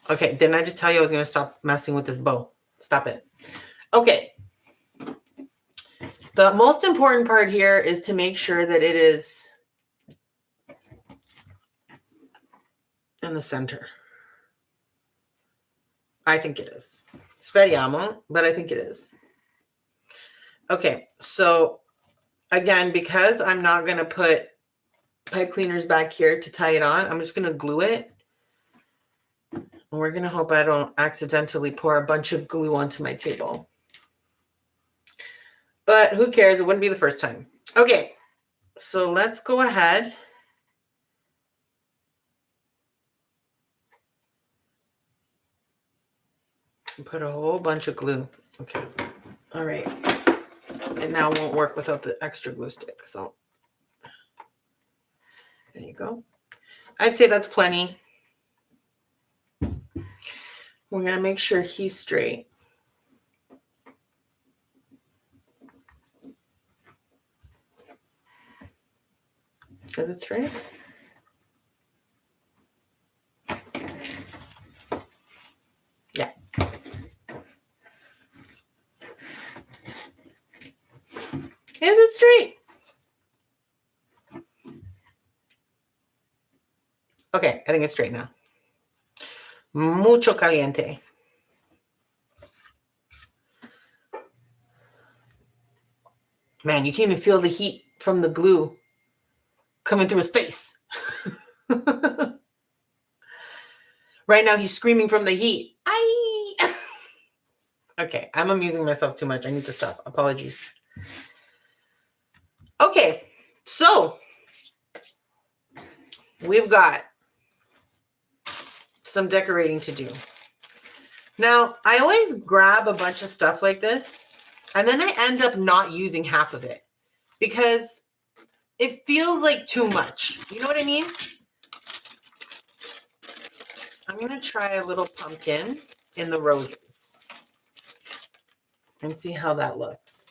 Okay, didn't I just tell you I was going to stop messing with this bow? Stop it. Okay. The most important part here is to make sure that it is in the center. I think it is. Speriamo, but I think it is. Okay, so again, because I'm not going to put pipe cleaners back here to tie it on, I'm just going to glue it. And we're going to hope I don't accidentally pour a bunch of glue onto my table. But who cares? It wouldn't be the first time. Okay, so let's go ahead. And put a whole bunch of glue. Okay, all right. It now won't work without the extra glue stick. So there you go. I'd say that's plenty. We're going to make sure he's straight. Is it straight? Yeah. Is it straight? Okay, I think it's straight now. Mucho caliente. Man, you can't even feel the heat from the glue coming through his face. Right now, he's screaming from the heat. Aye! Okay, I'm amusing myself too much. I need to stop. Apologies. Okay, so we've got some decorating to do. Now, I always grab a bunch of stuff like this, and then I end up not using half of it because it feels like too much. You know what I mean? I'm going to try a little pumpkin in the roses and see how that looks.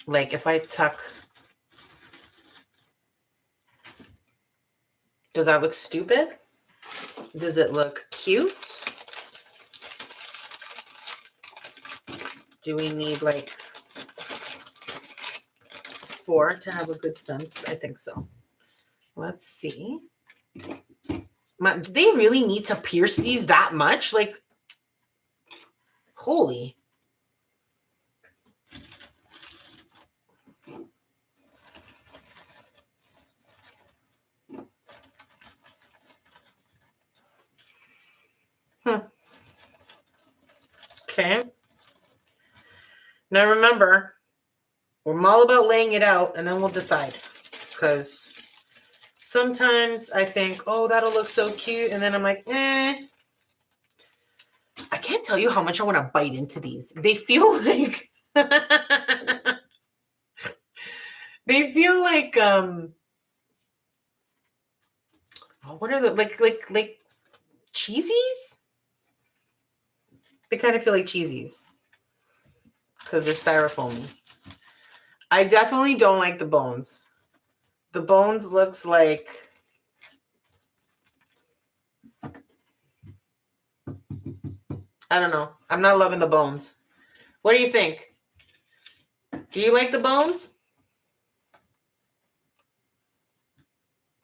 Like if I tuck, does that look stupid? Does it look cute? Do we need like 4 to have a good sense? I think so. Let's see. Do they really need to pierce these that much? Like, holy. Okay. Now remember, we're all about laying it out and then we'll decide. Because sometimes I think, oh, that'll look so cute. And then I'm like, I can't tell you how much I want to bite into these. They feel like, they feel like, what are the, like cheesies? They kind of feel like cheesies because they're styrofoamy. I definitely don't like the bones. The bones looks like I don't know. I'm not loving the bones. What do you think? Do you like the bones?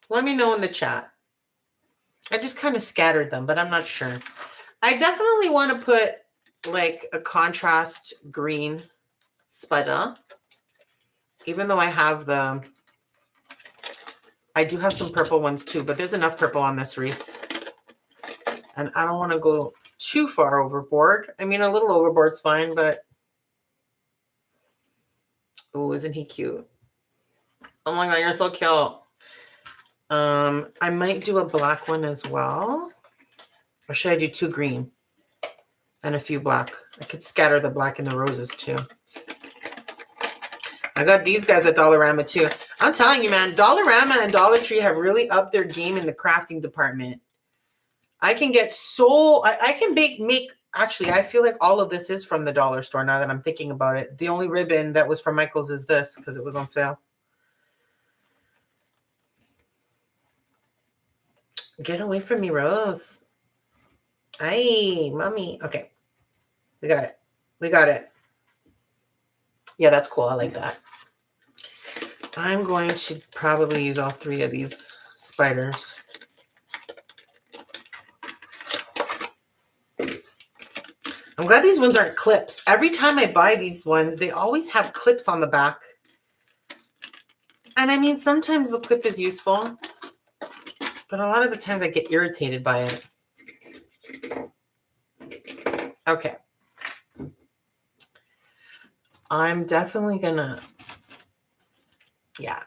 Let me know in the chat. I just kind of scattered them, but I'm not sure. I definitely want to put like a contrast green spider, even though I do have some purple ones too, but there's enough purple on this wreath. And I don't want to go too far overboard. I mean, a little overboard's fine, but oh, isn't he cute? Oh my God, you're so cute. I might do a black one as well. Or should I do 2 green and a few black? I could scatter the black in the roses too. I got these guys at Dollarama too. I'm telling you, man, Dollarama and Dollar Tree have really upped their game in the crafting department. I can get I can make, actually, I feel like all of this is from the dollar store now that I'm thinking about it. The only ribbon that was from Michael's is this because it was on sale. Get away from me, Rose. Ay, mommy. Okay. We got it. We got it. Yeah, that's cool. I like that. I'm going to probably use all 3 of these spiders. I'm glad these ones aren't clips. Every time I buy these ones, they always have clips on the back. And I mean, sometimes the clip is useful, but a lot of the times I get irritated by it. Okay. I'm definitely gonna, yeah.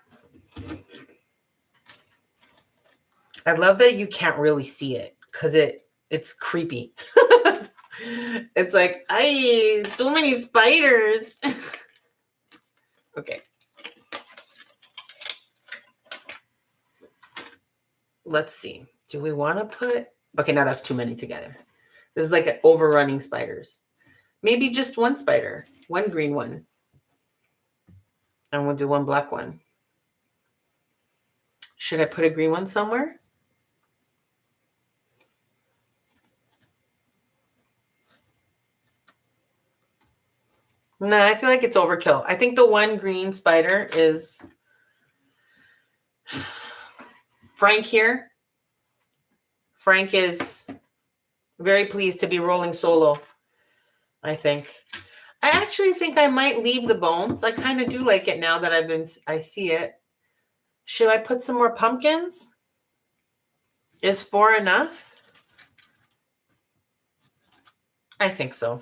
I love that you can't really see it because it's creepy. It's like, ay, too many spiders. Okay. Let's see. Do we want to put, okay, now that's too many together. This is like an overrunning spiders. Maybe just 1 spider, 1 green one. And we'll do 1 black one. Should I put a green one somewhere? No, I feel like it's overkill. I think the 1 green spider is Frank here. Frank is very pleased to be rolling solo, I think. I actually think I might leave the bones. I kind of do like it now that I see it. Should I put some more pumpkins? Is 4 enough? I think so.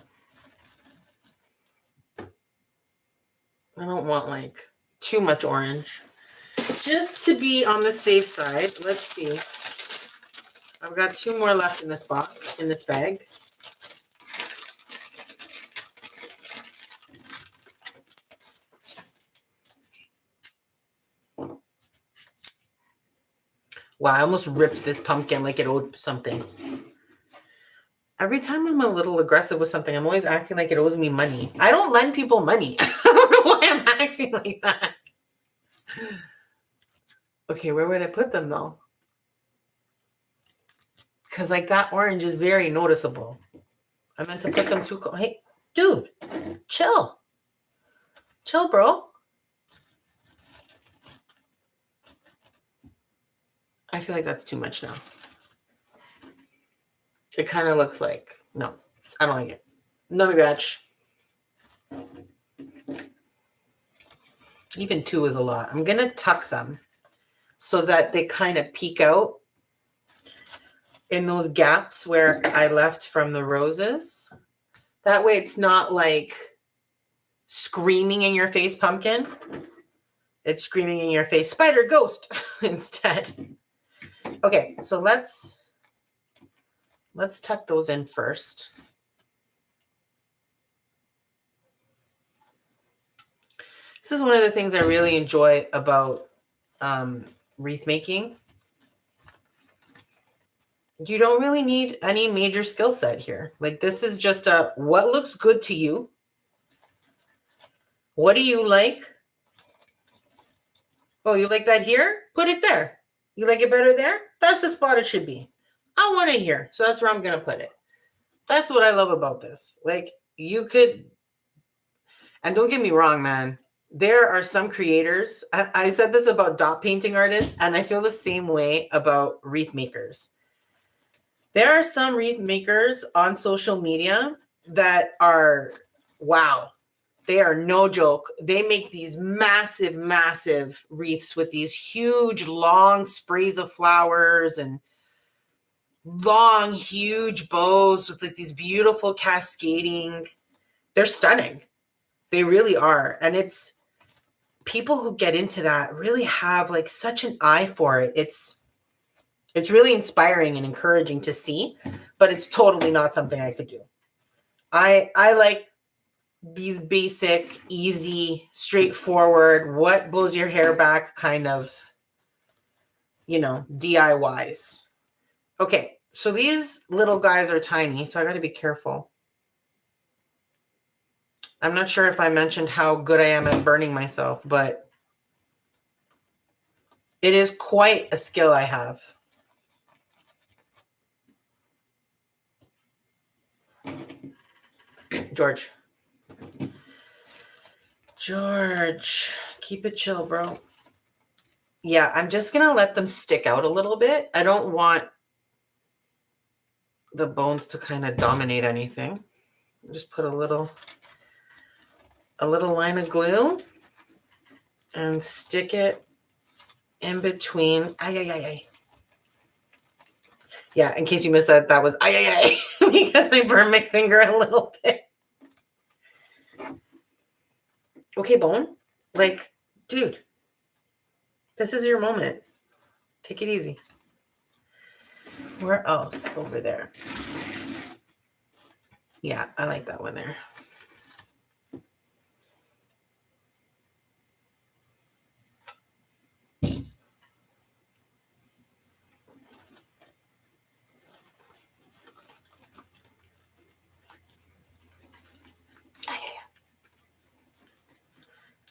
I don't want like too much orange. Just to be on the safe side, let's see. I've got 2 more left in this box, in this bag. Wow, I almost ripped this pumpkin like it owed something. Every time I'm a little aggressive with something, I'm always acting like it owes me money. I don't lend people money. I don't know why I'm acting like that. Okay, where would I put them though? Because like that orange is very noticeable. I meant to put them too. Hey, dude, chill. Chill, bro. I feel like that's too much now. It kind of looks like, no, I don't like it. No, batch. Even 2 is a lot. I'm going to tuck them so that they kind of peek out in those gaps where I left from the roses. That way it's not like screaming in your face pumpkin. It's screaming in your face spider ghost instead. Okay, so let's tuck those in first. This is one of the things I really enjoy about wreath making. You don't really need any major skill set here. Like this is just a what looks good to you. What do you like? Oh, you like that here? Put it there. You like it better there? That's the spot it should be. I want it here, so that's where I'm going to put it. That's what I love about this. Like, you could, and don't get me wrong, man. There are some creators. I said this about dot painting artists, and I feel the same way about wreath makers. There are some wreath makers on social media that are, wow, they are no joke. They make these massive, massive wreaths with these huge, long sprays of flowers and long, huge bows with like these beautiful cascading. They're stunning. They really are. And it's people who get into that really have like such an eye for it. It's really inspiring and encouraging to see, but it's totally not something I could do. I like these basic, easy, straightforward, what blows your hair back kind of, DIYs. Okay, so these little guys are tiny, so I got to be careful. I'm not sure if I mentioned how good I am at burning myself, but it is quite a skill I have. George, keep it chill, bro. Yeah, I'm just going to let them stick out a little bit. I don't want the bones to kind of dominate anything. Just put a little line of glue and stick it in between. Yeah, in case you missed that, that was because I burned my finger a little bit. Okay, bone. Like, dude, this is your moment. Take it easy. Where else? Over there. Yeah, I like that one there.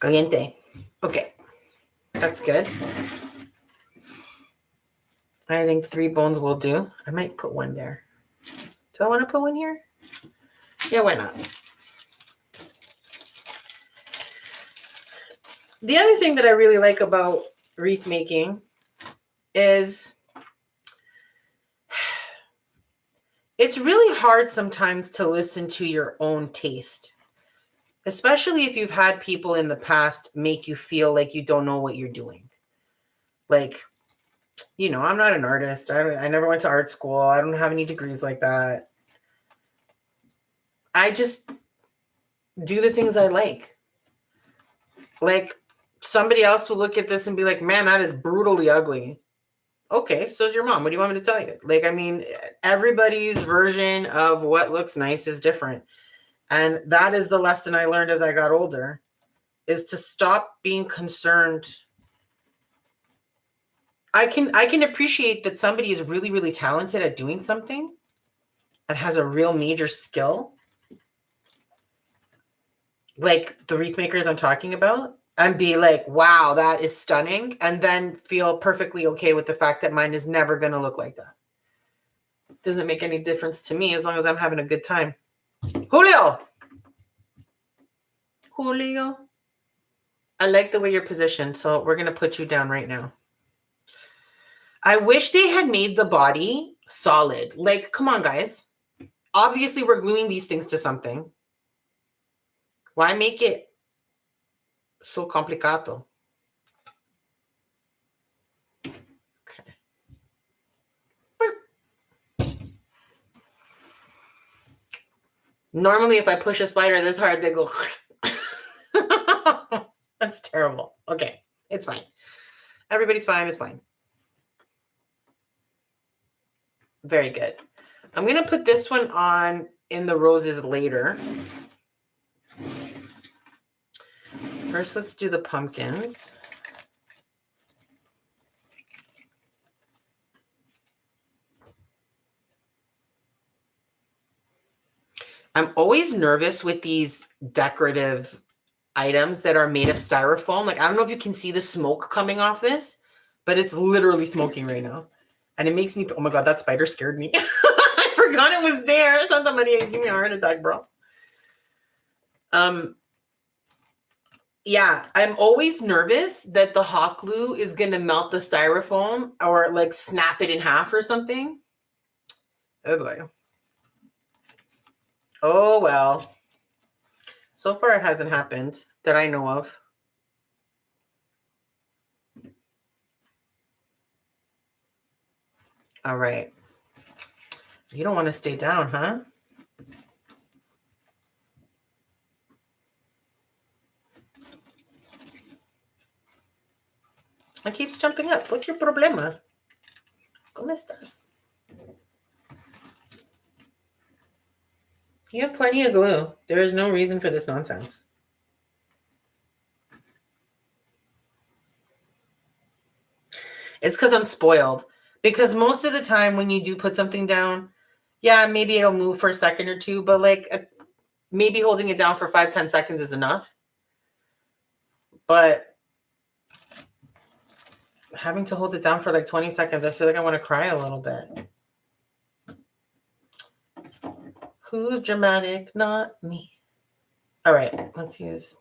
Caliente. Okay, that's good. I think 3 bones will do. I might put one there. Do I want to put one here? Yeah, why not? The other thing that I really like about wreath making is it's really hard sometimes to listen to your own taste, especially if you've had people in the past make you feel like you don't know what you're doing. Like, I'm not an artist. I never went to art school. I don't have any degrees like that. I just do the things I like. Like, somebody else will look at this and be like, man, that is brutally ugly. Okay, so's your mom. What do you want me to tell you? Like, I mean, everybody's version of what looks nice is different. And that is the lesson I learned as I got older, is to stop being concerned. I can appreciate that somebody is really, really talented at doing something and has a real major skill, like the wreath makers I'm talking about, and be like, wow, that is stunning, and then feel perfectly okay with the fact that mine is never going to look like that. It doesn't make any difference to me as long as I'm having a good time. Julio, I like the way you're positioned, so we're going to put you down right now. I wish they had made the body solid. Like, come on, guys. Obviously, we're gluing these things to something. Why make it so complicado? Okay. Normally, if I push a spider this hard, they go. That's terrible. Okay, it's fine. Everybody's fine. It's fine. Very good. I'm going to put this one on in the roses later. First, let's do the pumpkins. I'm always nervous with these decorative items that are made of styrofoam. Like, I don't know if you can see the smoke coming off this, but it's literally smoking right now. And it makes me, oh my God, that spider scared me. I forgot it was there. Santa Maria, give me a heart attack, bro. Yeah, I'm always nervous that the hot glue is going to melt the styrofoam or like snap it in half or something. Oh boy. Oh well. So far it hasn't happened that I know of. All right. You don't want to stay down, huh? It keeps jumping up. What's your problema? ¿Cómo estás? You have plenty of glue. There is no reason for this nonsense. It's because I'm spoiled. Because most of the time when you do put something down, yeah, maybe it'll move for a second or two, but like maybe holding it down for 5-10 seconds is enough. But having to hold it down for like 20 seconds, I feel like I want to cry a little bit. Who's dramatic? Not me. All right, let's use.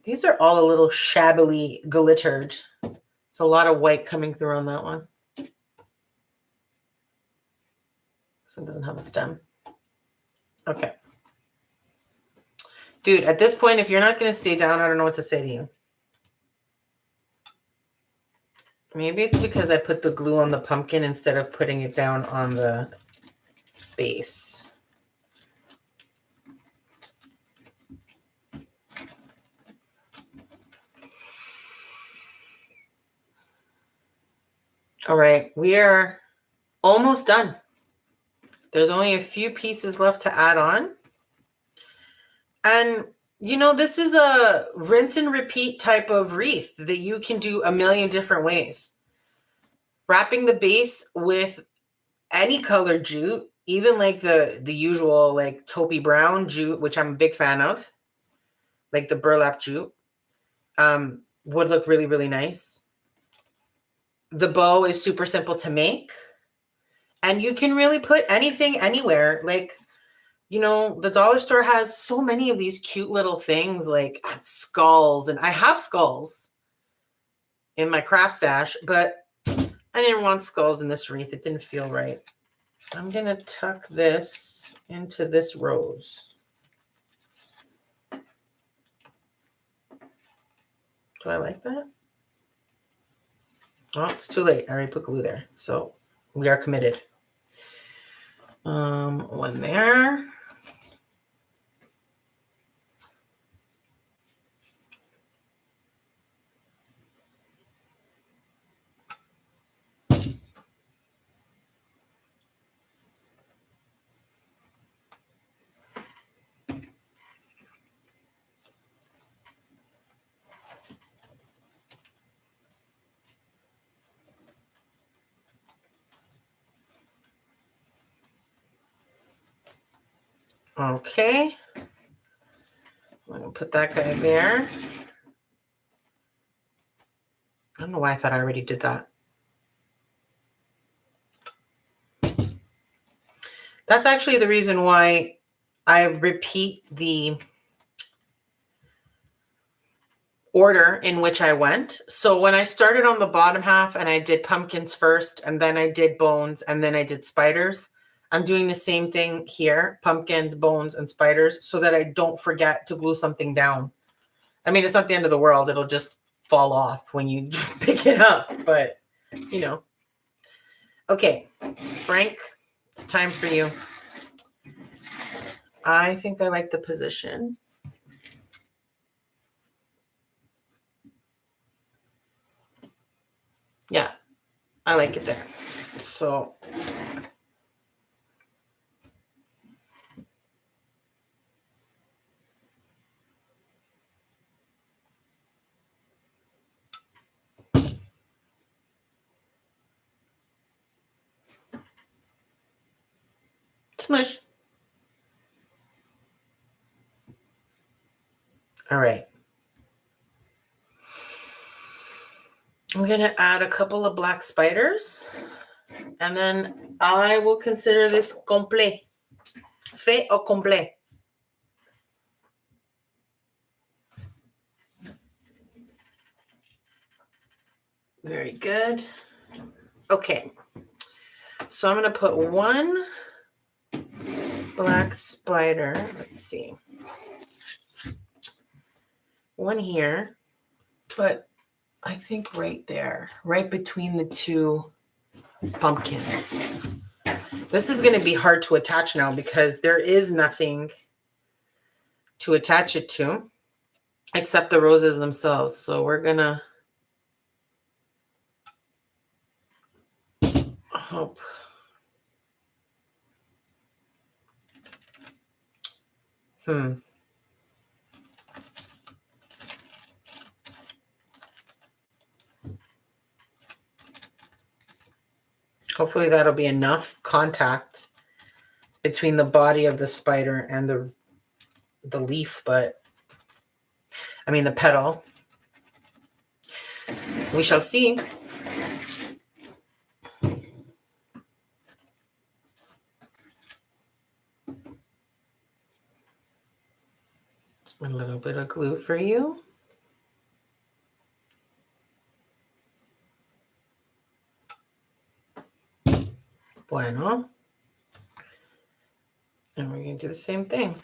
These are all a little shabbily glittered. It's a lot of white coming through on that one. So it doesn't have a stem. Okay. Dude, at this point, if you're not going to stay down, I don't know what to say to you. Maybe it's because I put the glue on the pumpkin instead of putting it down on the base. All right, we are almost done. There's only a few pieces left to add on. And, you know, this is a rinse and repeat type of wreath that you can do a million different ways. Wrapping the base with any colored jute, even like the usual like taupey brown jute, which I'm a big fan of, like the burlap jute, would look really, really nice. The bow is super simple to make. And you can really put anything anywhere. Like, you know, the dollar store has so many of these cute little things like skulls. And I have skulls in my craft stash, but I didn't want skulls in this wreath. It didn't feel right. I'm going to tuck this into this rose. Do I like that? Oh, it's too late. I already put glue there. So we are committed. One there. Okay. I'm going to put that guy there. I don't know why I thought I already did that. That's actually the reason why I repeat the order in which I went. So when I started on the bottom half and I did pumpkins first, and then I did bones, and then I did spiders, I'm doing the same thing here, pumpkins, bones, and spiders, so that I don't forget to glue something down. I mean, it's not the end of the world. It'll just fall off when you pick it up, but you know. Okay, Frank, it's time for you. I think I like the position. Yeah, I like it there. So smush. All right. I'm going to add a couple of black spiders. And then I will consider this complet. Fait or complet. Very good. Okay. So I'm going to put one black spider. Let's see. One here, but I think right there, right between the two pumpkins. This is going to be hard to attach now because there is nothing to attach it to except the roses themselves. So we're going to hope. Hopefully that'll be enough contact between the body of the spider and the leaf, but I mean the petal. We shall see. A little bit of glue for you. Bueno. And we're going to do the same thing.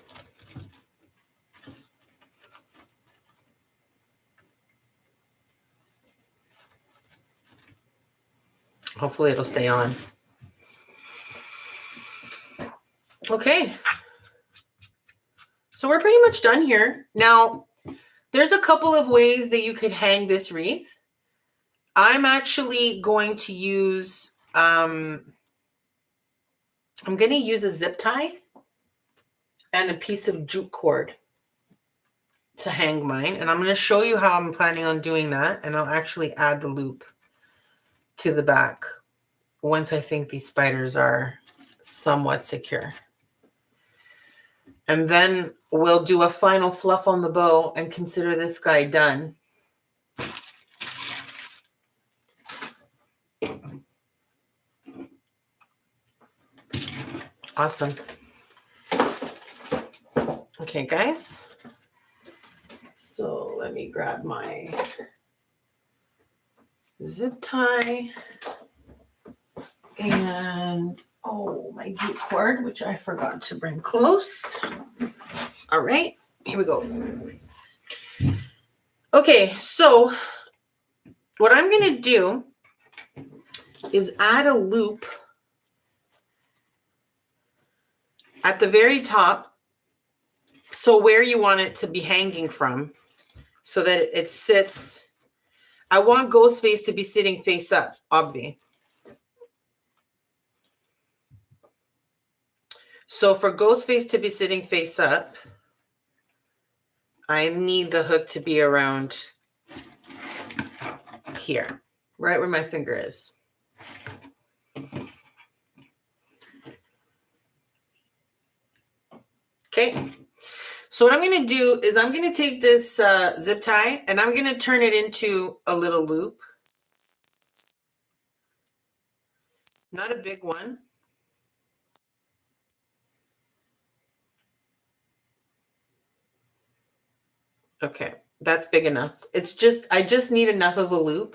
Hopefully it'll stay on. Okay. So we're pretty much done here. Now, there's a couple of ways that you could hang this wreath. I'm actually going to use, I'm going to use a zip tie and a piece of jute cord to hang mine. And I'm going to show you how I'm planning on doing that. And I'll actually add the loop to the back once I think these spiders are somewhat secure. And then we'll do a final fluff on the bow and consider this guy done. Awesome. Okay, guys. So let me grab my zip tie and my jute cord, which I forgot to bring close. All right, here we go. Okay, so what I'm going to do is add a loop at the very top, so where you want it to be hanging from, so that it sits. I want Ghostface to be sitting face up, obviously. So for Ghostface to be sitting face up, I need the hook to be around here, right where my finger is. Okay. So what I'm going to do is I'm going to take this zip tie and I'm going to turn it into a little loop. Not a big one. Okay, that's big enough. It's just, I just need enough of a loop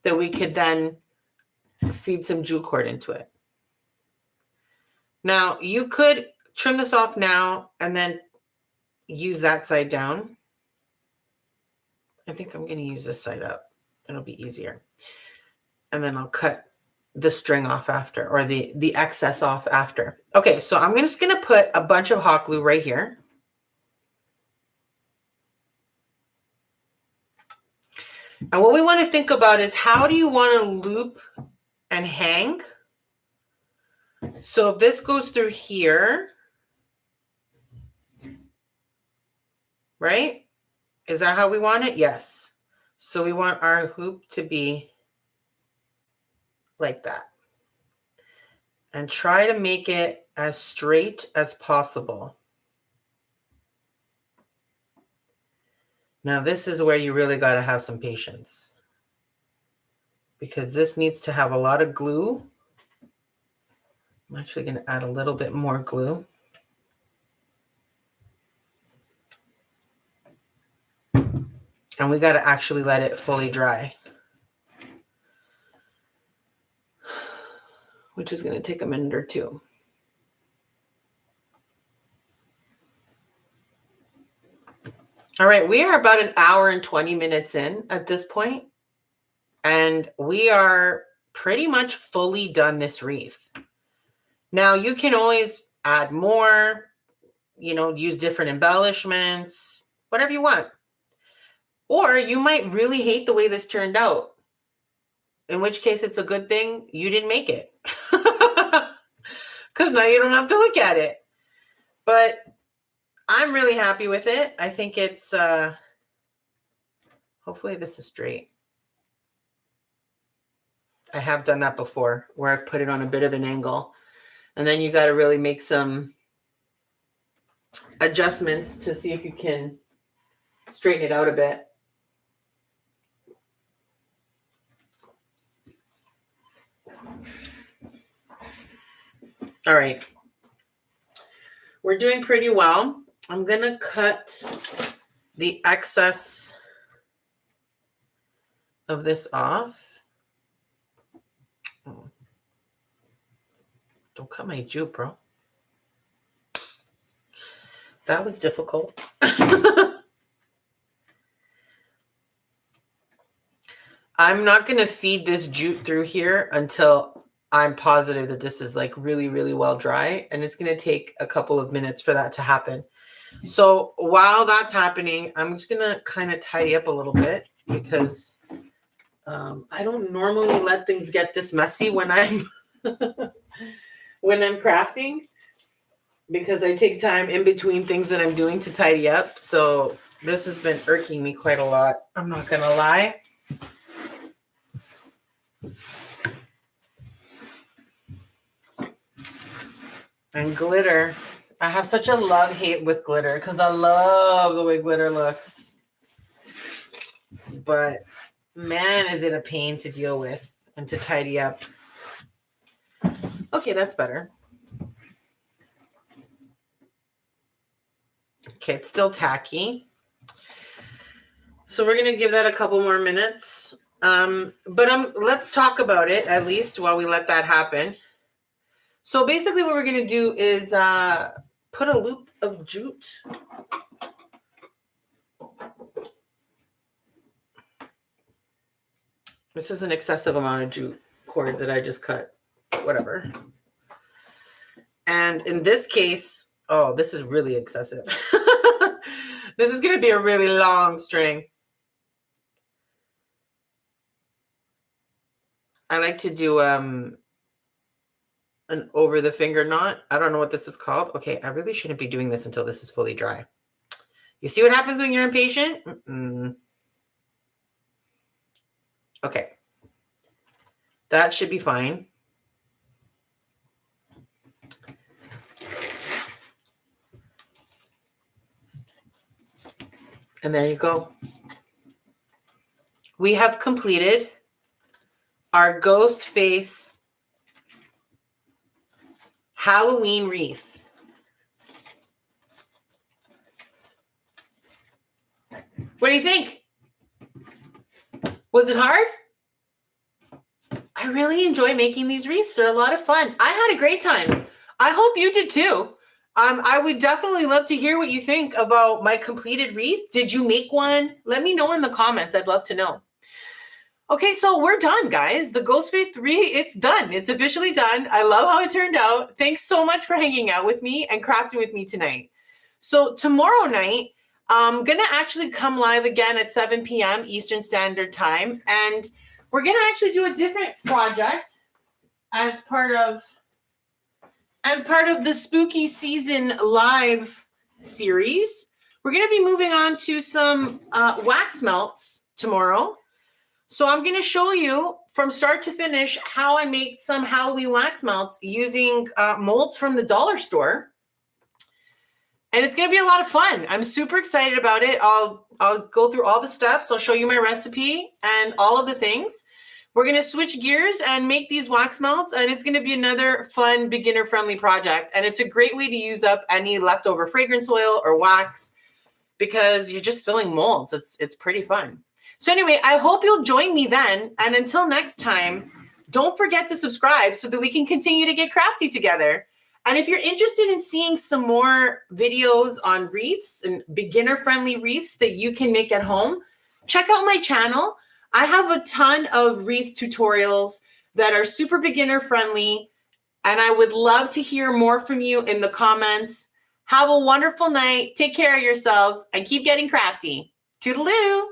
that we could then feed some jute cord into it. Now, you could trim this off now and then use that side down. I think I'm going to use this side up. It'll be easier. And then I'll cut the string off after, or the excess off after. Okay, so I'm just going to put a bunch of hot glue right here. And what we want to think about is, how do you want to loop and hang? So if this goes through here, right? Is that how we want it? Yes. So we want our hoop to be like that. And try to make it as straight as possible. Now, this is where you really got to have some patience, because this needs to have a lot of glue I'm actually going to add a little bit more glue. And we got to actually let it fully dry, which is going to take a minute or two. All right, we are about an hour and 20 minutes in at this point, and we are pretty much fully done this wreath. Now, you can always add more, use different embellishments, whatever you want. Or you might really hate the way this turned out, in which case it's a good thing you didn't make it. Because now you don't have to look at it. But I'm really happy with it. I think it's, hopefully this is straight. I have done that before where I've put it on a bit of an angle. And then you got to really make some adjustments to see if you can straighten it out a bit. All right. We're doing pretty well. I'm going to cut the excess of this off. Oh. Don't cut my jute, bro. That was difficult. I'm not going to feed this jute through here until I'm positive that this is like really, really well dry. And it's going to take a couple of minutes for that to happen. So while that's happening, I'm just going to kind of tidy up a little bit because I don't normally let things get this messy when I'm when I'm crafting, because I take time in between things that I'm doing to tidy up. So this has been irking me quite a lot. I'm not going to lie. And glitter. I have such a love-hate with glitter because I love the way glitter looks. But man, is it a pain to deal with and to tidy up. Okay, that's better. Okay, it's still tacky. So we're going to give that a couple more minutes. But let's talk about it at least while we let that happen. So basically what we're going to do is put a loop of jute. This is an excessive amount of jute cord that I just cut. Whatever. And in this case, oh, this is really excessive. This is going to be a really long string. I like to do an over the finger knot. I don't know what this is called. Okay, I really shouldn't be doing this until this is fully dry. You see what happens when you're impatient? Okay. That should be fine. And there you go. We have completed our ghost face Halloween wreath. What do you think? Was it hard? I really enjoy making these wreaths. They're a lot of fun. I had a great time. I hope you did too. I would definitely love to hear what you think about my completed wreath. Did you make one? Let me know in the comments. I'd love to know. Okay, so we're done, guys. The Ghost Wreath 3, it's done. It's officially done. I love how it turned out. Thanks so much for hanging out with me and crafting with me tonight. So tomorrow night, I'm going to actually come live again at 7 p.m. Eastern Standard Time. And we're going to actually do a different project as part of the Spooky Season live series. We're going to be moving on to some wax melts tomorrow. So I'm going to show you from start to finish how I make some Halloween wax melts using molds from the dollar store. And it's going to be a lot of fun. I'm super excited about it. I'll go through all the steps. I'll show you my recipe and all of the things. we're going to switch gears and make these wax melts, and it's going to be another fun, beginner-friendly project. And it's a great way to use up any leftover fragrance oil or wax because you're just filling molds. It's pretty fun. So anyway, I hope you'll join me then. And until next time, don't forget to subscribe so that we can continue to get crafty together. And if you're interested in seeing some more videos on wreaths and beginner-friendly wreaths that you can make at home, check out my channel. I have a ton of wreath tutorials that are super beginner-friendly, and I would love to hear more from you in the comments. Have a wonderful night. Take care of yourselves and keep getting crafty. Toodaloo!